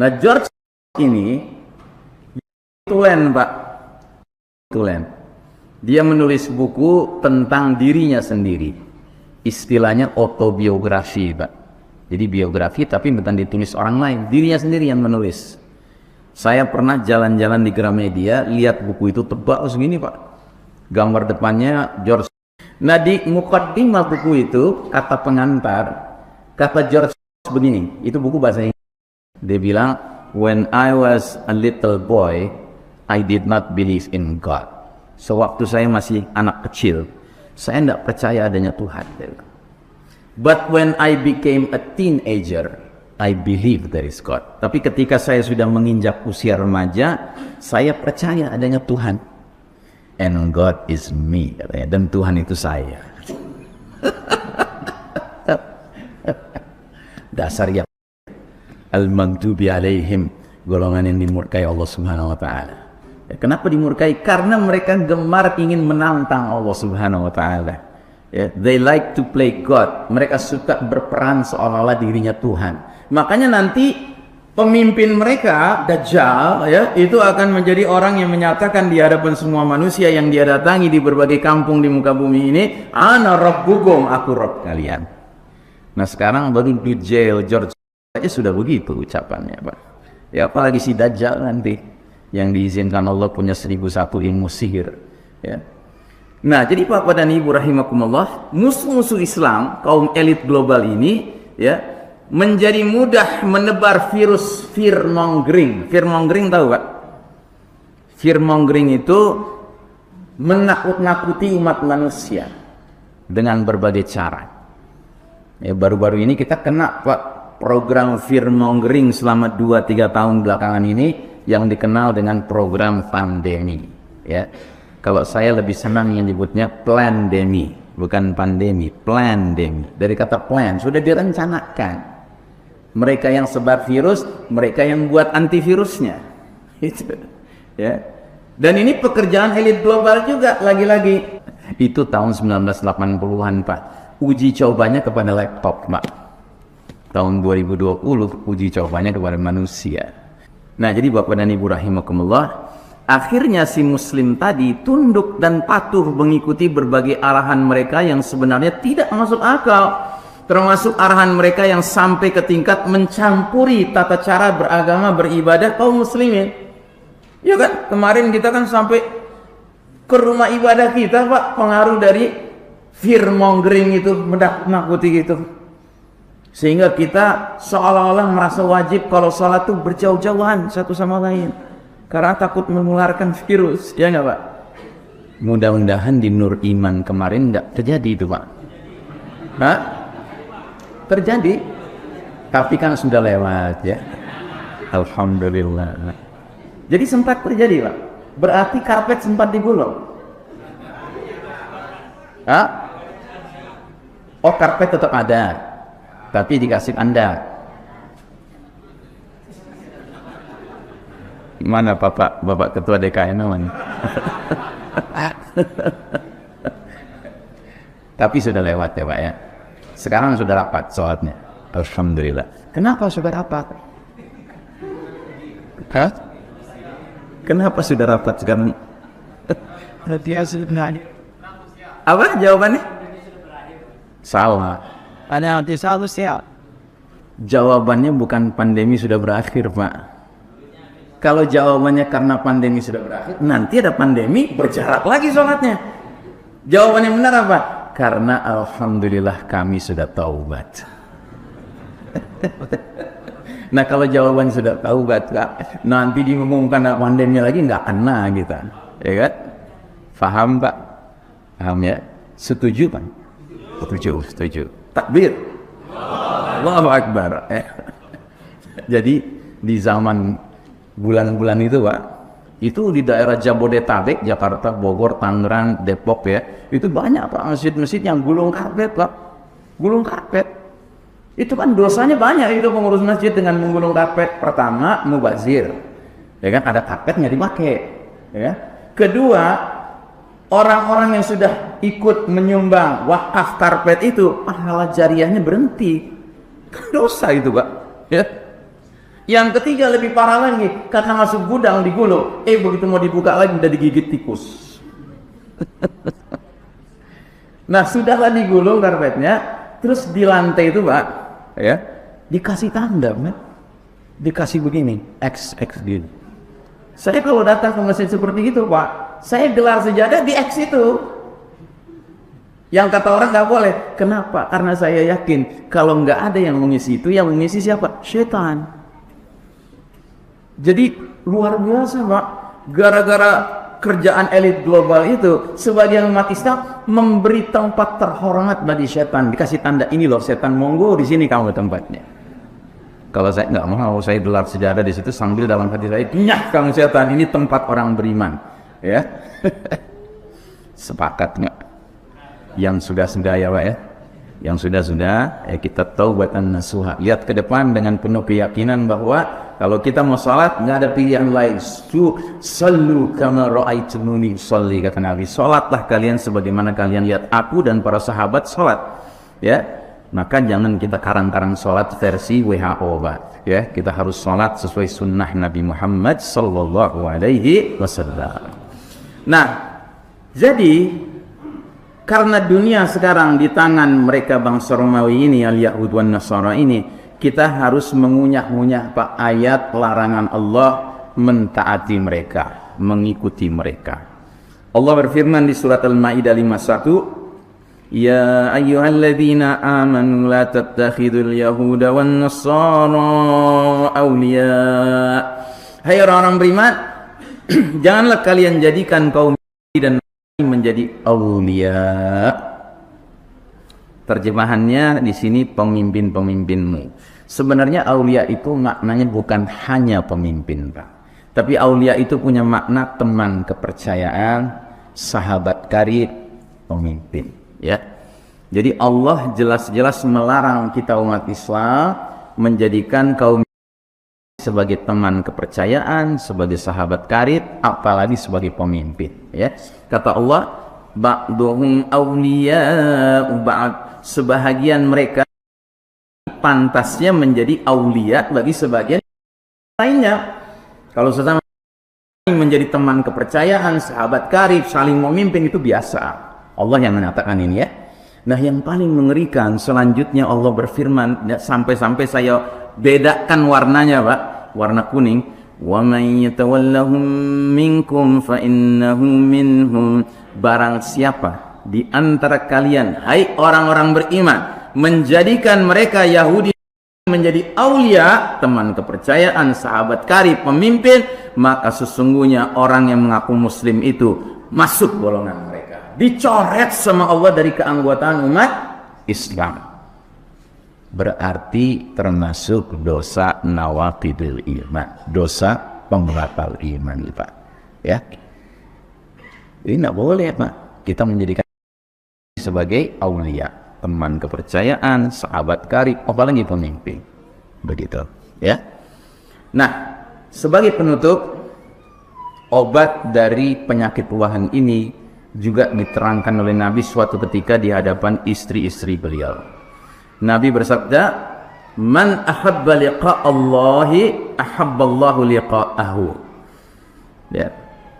Nah, George ini tulen Pak, tulen. Dia menulis buku tentang dirinya sendiri, istilahnya autobiografi Pak. Jadi biografi tapi bukan ditulis orang lain, dirinya sendiri yang menulis. Saya pernah jalan-jalan di Gramedia, lihat buku itu tebal segini Pak. Gambar depannya George. Nah, di mukaddimah buku itu, kata pengantar, kata George begini, itu buku bahasa Inggris. Dia bilang, "When I was a little boy, I did not believe in God." Sewaktu saya masih anak kecil, saya tidak percaya adanya Tuhan. "But when I became a teenager, I believe there is God." Tapi ketika saya sudah menginjak usia remaja, saya percaya adanya Tuhan. "And God is me," katanya, dan Tuhan itu saya. Dasar ya al-maghdubi alaihim, golongan yang dimurkai Allah Subhanahu wa taala. Kenapa dimurkai? Karena mereka gemar ingin menantang Allah Subhanahu wa taala. They like to play God. Mereka suka berperan seolah-olah dirinya Tuhan. Makanya nanti pemimpin mereka, Dajjal, ya, itu akan menjadi orang yang menyatakan di hadapan semua manusia yang dia datangi di berbagai kampung di muka bumi ini, "Ana rabbukum," aku Rabb kalian. Nah, sekarang baru di jail George saja sudah begitu ucapannya Pak. Ya, apalagi si Dajjal nanti yang diizinkan Allah punya 1001 ilmu sihir, ya. Nah, jadi Bapak dan Ibu rahimakumullah, musuh-musuh Islam, kaum elit global ini, ya, menjadi mudah menebar virus fear-mongering. Fear-mongering tahu Pak? Fear-mongering itu menakut-nakuti umat manusia dengan berbagai cara. Ya, baru-baru ini kita kena Pak program fear-mongering selama 2-3 tahun belakangan ini yang dikenal dengan program pandemi, ya. Kalau saya lebih senang yang disebutnya plandemi, bukan pandemi, plandemi. Dari kata plan, sudah direncanakan. Mereka yang sebar virus, mereka yang buat antivirusnya. Itu, ya. Dan ini pekerjaan elit global juga, lagi-lagi. Itu tahun 1980-an Pak. Uji cobanya kepada laptop Pak. Tahun 2020 uji cobanya kepada manusia. Nah, jadi Bapak dan Ibu rahimakumullah, akhirnya si muslim tadi tunduk dan patuh mengikuti berbagai arahan mereka yang sebenarnya tidak masuk akal. Termasuk arahan mereka yang sampai ke tingkat mencampuri tata cara beragama, beribadah kaum muslimin. Ya kan, kemarin kita kan sampai ke rumah ibadah kita, Pak, pengaruh dari fear-mongering itu, menakut-nakuti gitu. Sehingga kita seolah-olah merasa wajib kalau sholat tuh berjauh-jauhan satu sama lain. Karena takut menularkan virus, ya nggak Pak? Mudah-mudahan di Nur Iman kemarin nggak terjadi itu Pak. Hah? Terjadi, tapi kan sudah lewat ya. Alhamdulillah. Jadi sempat terjadi Pak. Berarti karpet sempat digulung. Hah? Oh, karpet tetap ada, tapi dikasih Anda. Mana Bapak Ketua DKN mana? Tapi sudah lewat ya Pak ya. Sekarang sudah rapat sholatnya. Alhamdulillah. Kenapa sudah rapat? Hah? Kenapa sudah rapat sekarang? Apa jawabannya? Salah. Jawabannya bukan pandemi sudah berakhir Pak. Kalau jawabannya karena pandemi sudah berakhir, nanti ada pandemi berjarak lagi sholatnya. Jawabannya benar apa? Karena alhamdulillah kami sudah taubat. Nah kalau jawaban sudah taubat, nanti diumumkan pandemi lagi nggak kena kita, ya kan? Faham Pak? Paham ya? Setuju Pak? Setuju. Takbir. Allahu Akbar. Jadi di zaman bulan-bulan itu Pak, itu di daerah Jabodetabek, Jakarta, Bogor, Tangerang, Depok ya, itu banyak Pak masjid-masjid yang gulung karpet Pak. Gulung karpet itu kan dosanya banyak itu pengurus masjid dengan menggulung karpet. Pertama, mubazir, ya kan, ada karpetnya dipakai, ya. Kedua, orang-orang yang sudah ikut menyumbang wakaf karpet itu pahala jariahnya berhenti, kan dosa itu Pak, ya. Yang ketiga lebih parah lagi, karena masuk gudang digulung, begitu mau dibuka lagi udah digigit tikus. Nah sudahlah digulung karpetnya, terus di lantai itu Pak, ya, dikasih tanda, man. Dikasih begini, X gitu. Saya kalau datang ke masjid seperti itu Pak, saya gelar sejadah di X itu. Yang kata orang nggak boleh, kenapa? Karena saya yakin kalau nggak ada yang mengisi itu, yang mengisi siapa? Syaitan. Jadi luar biasa Pak, gara-gara kerjaan elit global itu, sebagian umat Islam memberi tempat terhormat bagi setan, dikasih tanda ini loh setan, monggo di sini kamu tempatnya. Kalau saya nggak mau, saya gelar sejadah di situ sambil dalam hati saya, nyak kamu setan, ini tempat orang beriman, ya. Sepakat nggak? Yang sudah ya Pak ya, yang sudah ya kita taubatan nasuha. Lihat ke depan dengan penuh keyakinan bahwa kalau kita mau salat nggak ada pilihan lain. Sallu kama ra'aitumuni usolli, kata Nabi. Salatlah kalian sebagaimana kalian lihat aku dan para sahabat salat. Ya, maka jangan kita karang-karang salat versi WHO Pak. Ya, kita harus salat sesuai sunnah Nabi Muhammad sallallahu alaihi wasallam. Nah, jadi karena dunia sekarang di tangan mereka bangsa Romawi ini, al-Yahud wan Nasara ini, kita harus mengunyah-ngunyah Pak ayat larangan Allah, mentaati mereka, mengikuti mereka. Allah berfirman di surat Al-Maidah 51, Ya ayyuhalladzina amanu la tattakhidul yahuda wan nasara awliya. Hai orang-orang beriman, janganlah kalian jadikan kaum dan menjadi aulia. Terjemahannya di sini pemimpin-pemimpinmu. Sebenarnya aulia itu maknanya bukan hanya pemimpin Pak, tapi aulia itu punya makna teman kepercayaan, sahabat karib, pemimpin, ya. Jadi Allah jelas-jelas melarang kita umat Islam menjadikan kaum sebagai teman kepercayaan, sebagai sahabat karib, apalagi sebagai pemimpin, ya. Kata Allah, ba'duhum awliya'u ba'd, sebahagian mereka pantasnya menjadi aulia bagi sebagian lainnya. Kalau sesama menjadi teman kepercayaan, sahabat karib, saling memimpin itu biasa. Allah yang mengatakan ini ya. Nah, yang paling mengerikan selanjutnya Allah berfirman, sampai-sampai saya bedakan warnanya, Pak, warna kuning. Wa may yatawallahum minkum fa innahu minhum. Barang siapa di antara kalian, hai orang-orang beriman, menjadikan mereka Yahudi menjadi aulia, teman kepercayaan, sahabat karib, pemimpin, maka sesungguhnya orang yang mengaku muslim itu masuk golongan mereka, dicoret sama Allah dari keanggotaan umat Islam. Berarti termasuk dosa nawaqidul iman, dosa pembatal iman, Pak. Ya, ini tidak boleh, Pak, kita menjadikan sebagai aulia, teman kepercayaan, sahabat karib, apalagi pemimpin. Begitu, ya. Nah, sebagai penutup, obat dari penyakit ruahan ini juga diterangkan oleh Nabi suatu ketika di hadapan istri-istri beliau. Nabi bersabda, "Man ahabba liqa'allahi ahabballahu liqa'ahu." Ya,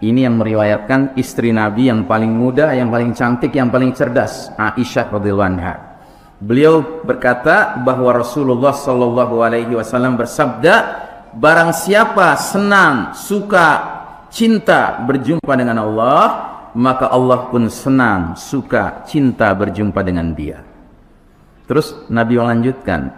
ini yang meriwayatkan istri Nabi yang paling muda, yang paling cantik, yang paling cerdas, Aisyah radhiyallahu anha. Beliau berkata bahwa Rasulullah sallallahu alaihi wasallam bersabda, barang siapa senang, suka, cinta berjumpa dengan Allah, maka Allah pun senang, suka, cinta berjumpa dengan dia. Terus Nabi melanjutkan,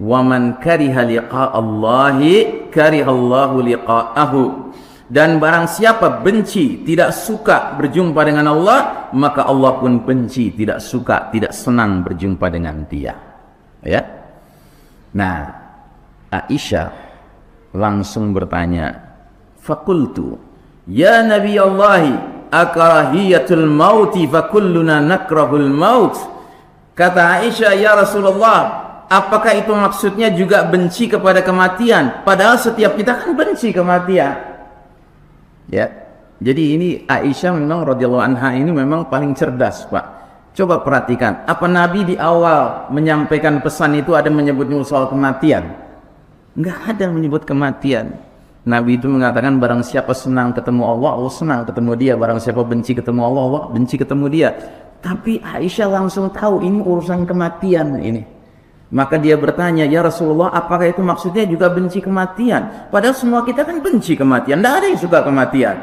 wa man kariha liqa'allahi karihallahu liqa'ahu. Dan barang siapa benci, tidak suka berjumpa dengan Allah, maka Allah pun benci, tidak suka, tidak senang berjumpa dengan dia. Ya. Nah, Aisyah langsung bertanya, fakultu, ya Nabi Allahi, akarahiyatul mauti fakulluna nakrahul maut. Kata Aisyah, ya Rasulullah, apakah itu maksudnya juga benci kepada kematian? Padahal setiap kita kan benci kematian. Ya, jadi ini Aisyah memang radhiyallahu anha ini memang paling cerdas, Pak. Coba perhatikan, apa Nabi di awal menyampaikan pesan itu ada menyebutnya soal kematian? Enggak ada menyebut kematian. Nabi itu mengatakan barang siapa senang ketemu Allah, Allah senang ketemu dia. Barang siapa benci ketemu Allah, Allah benci ketemu dia. Tapi Aisyah langsung tahu ini urusan kematian ini. Maka dia bertanya, ya Rasulullah, apakah itu maksudnya juga benci kematian? Padahal semua kita kan benci kematian, tidak ada yang suka kematian.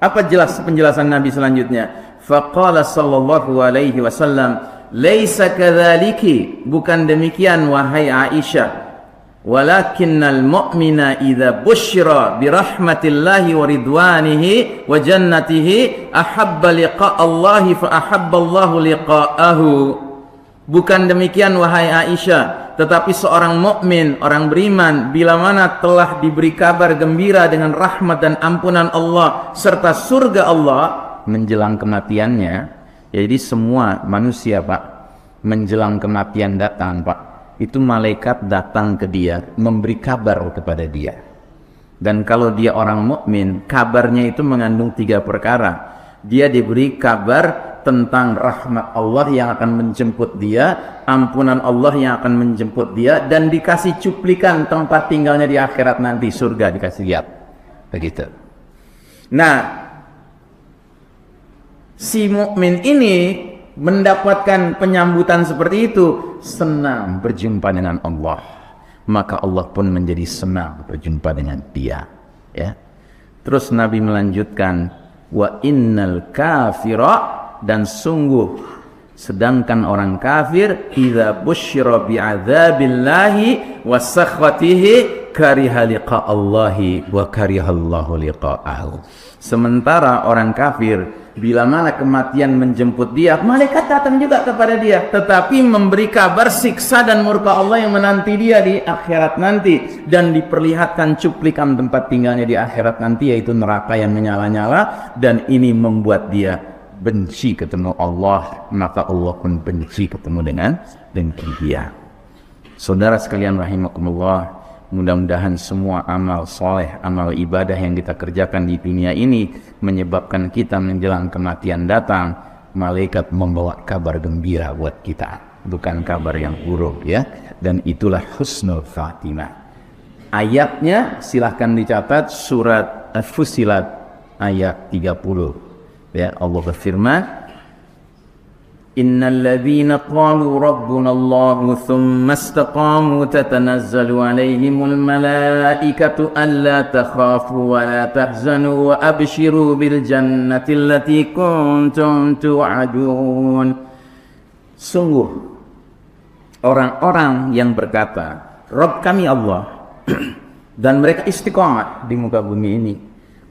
Apa jelas penjelasan Nabi selanjutnya? Faqala sallallahu alaihi wasallam, laisa kadzaliki, bukan demikian wahai Aisyah. Walakinnal mu'mina idza busyira bi rahmatillahi wa ridwanihi wa jannatihi ahabba liqa Allahi fa ahabba Allahu liqa'ahu. Bukan demikian wahai Aisyah, tetapi seorang mukmin, orang beriman, bila mana telah diberi kabar gembira dengan rahmat dan ampunan Allah serta surga Allah menjelang kematiannya. Jadi semua manusia, Pak, menjelang kematian datang, Pak, itu malaikat datang ke dia memberi kabar kepada dia. Dan kalau dia orang mukmin, kabarnya itu mengandung 3 perkara. Dia diberi kabar tentang rahmat Allah yang akan menjemput dia, ampunan Allah yang akan menjemput dia, dan dikasih cuplikan tempat tinggalnya di akhirat nanti, surga dikasih lihat. Begitu. Nah, si mukmin ini mendapatkan penyambutan seperti itu, senang berjumpa dengan Allah, maka Allah pun menjadi senang berjumpa dengan dia. Ya. Terus Nabi melanjutkan, wa innal kafira, dan sungguh sedangkan orang kafir, idza busyira bi'adzabillahi wa sakhatihi kariha liqa'allahi wa karihallahu liqa'ahu. Sementara orang kafir, bila mana kematian menjemput dia, malaikat datang juga kepada dia, tetapi memberi kabar siksa dan murka Allah yang menanti dia di akhirat nanti, dan diperlihatkan cuplikan tempat tinggalnya di akhirat nanti, yaitu neraka yang menyala-nyala, dan ini membuat dia benci ketemu Allah, maka Allah pun benci ketemu dengan dia. Saudara sekalian rahimakumullah, mudah-mudahan semua amal soleh, amal ibadah yang kita kerjakan di dunia ini menyebabkan kita menjelang kematian datang, malaikat membawa kabar gembira buat kita, bukan kabar yang buruk, ya. Dan itulah husnul khatimah. Ayatnya silahkan dicatat, surat Fussilat ayat 30. Ya, Allah berfirman, Innal ladzina qalu rabbuna Allah thumma istaqamu tatanazzalu alaihimul malaikatu alla takhafu wa la tahzanu wa abshiru bil jannati allati kuntum tu'adun. Sungguh orang-orang yang berkata, Rabb kami Allah, dan mereka istiqamah di muka bumi ini,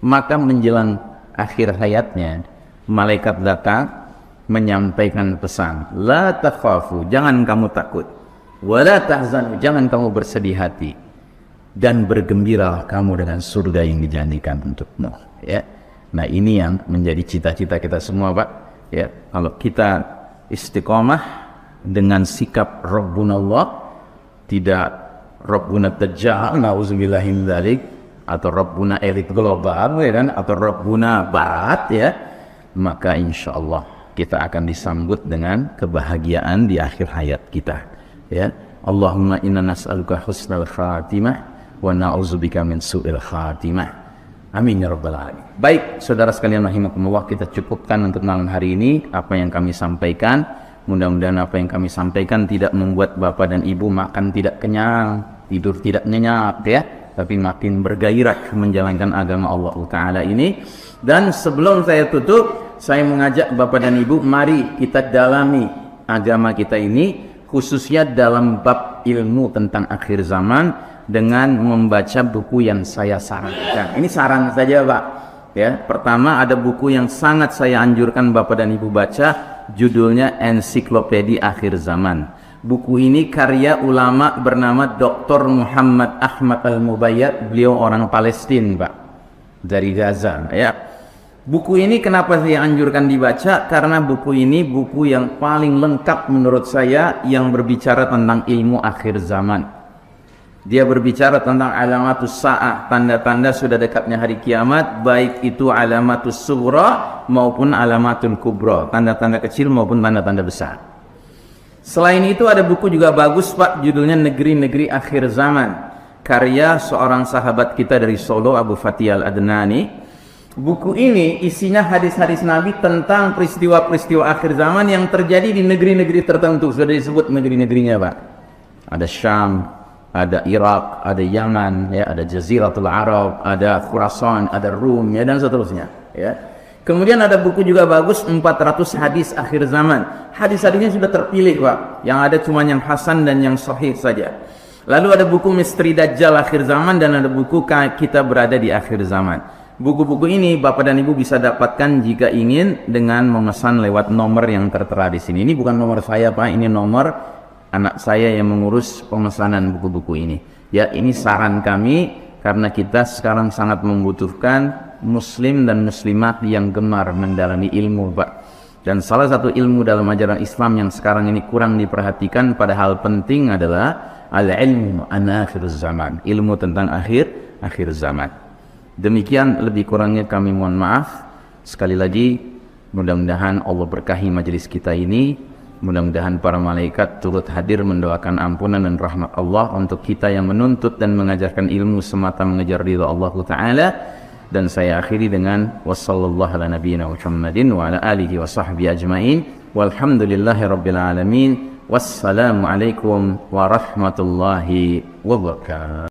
maka menjelang akhir hayatnya malaikat datang menyampaikan pesan, la takhafu, jangan kamu takut, wala tahzanu, jangan kamu bersedih hati, dan bergembiralah kamu dengan surga yang dijanjikan untukmu. Ya, nah ini yang menjadi cita-cita kita semua, Pak. Ya, kalau kita istiqomah dengan sikap Rabbunallah, tidak Rabbuna Dajjal, nauzubillahi min dzalik, atau Rabbuna elit global, ya kan, atau Rabbuna barat, ya, maka insya Allah kita akan disambut dengan kebahagiaan di akhir hayat kita. Ya, Allahumma inna nas'aluka husnal khatimah wa na'udzubika min su'il khatimah. Amin ya rabbal alamin. Baik, saudara sekalian rahimakumullah, kita cukupkan untuk malam hari ini apa yang kami sampaikan. Mudah-mudahan apa yang kami sampaikan tidak membuat bapak dan ibu makan tidak kenyang, tidur tidak nyenyak, ya, tapi makin bergairah menjalankan agama Allah Ta'ala ini. Dan sebelum saya tutup, saya mengajak bapak dan ibu, mari kita dalami agama kita ini, khususnya dalam bab ilmu tentang akhir zaman, dengan membaca buku yang saya sarankan. Ini saran saja, Pak. Ya, pertama ada buku yang sangat saya anjurkan bapak dan ibu baca, judulnya Ensiklopedia Akhir Zaman. Buku ini karya ulama bernama Dr. Muhammad Ahmad Al-Mubayyad. Beliau orang Palestina, Pak, dari Gaza. Ya, buku ini kenapa saya anjurkan dibaca? Karena buku ini buku yang paling lengkap menurut saya, yang berbicara tentang ilmu akhir zaman. Dia berbicara tentang alamatus sa'ah, tanda-tanda sudah dekatnya hari kiamat, baik itu alamatus sughra maupun alamatul kubra, tanda-tanda kecil maupun tanda-tanda besar. Selain itu ada buku juga bagus, Pak, judulnya Negeri-Negeri Akhir Zaman, karya seorang sahabat kita dari Solo, Abu Fatih Al-Adnani. Buku ini isinya hadis-hadis Nabi tentang peristiwa-peristiwa akhir zaman yang terjadi di negeri-negeri tertentu. Sudah disebut negeri-negerinya, Pak. Ada Syam, ada Irak, ada Yaman, ya, ada Jaziratul Arab, ada Khurasan, ada Rum, ya, dan seterusnya. Ya. Kemudian ada buku juga bagus, 400 hadis akhir zaman. Hadis-hadisnya sudah terpilih, Pak. Yang ada cuma yang hasan dan yang sahih saja. Lalu ada buku Misteri Dajjal akhir zaman, dan ada buku Kita Berada di Akhir Zaman. Buku-buku ini Bapak dan Ibu bisa dapatkan jika ingin dengan memesan lewat nomor yang tertera di sini. Ini bukan nomor saya, Pak, ini nomor anak saya yang mengurus pemesanan buku-buku ini. Ya, ini saran kami karena kita sekarang sangat membutuhkan muslim dan muslimat yang gemar mendalami ilmu, Pak. Dan salah satu ilmu dalam ajaran Islam yang sekarang ini kurang diperhatikan padahal penting adalah al-ilmu an akhir zaman, ilmu tentang akhir zaman. Demikian lebih kurangnya kami mohon maaf. Sekali lagi mudah-mudahan Allah berkahi majelis kita ini. Mudah-mudahan para malaikat turut hadir mendoakan ampunan dan rahmat Allah untuk kita yang menuntut dan mengajarkan ilmu semata mengejar ridha Allah Ta'ala. Dan saya akhiri dengan wassallallahu ala nabiyyina Muhammadin wa ala alihi wa sahbihi ajma'in walhamdulillahi rabbil alamin. Wassalamualaikum warahmatullahi wabarakatuh.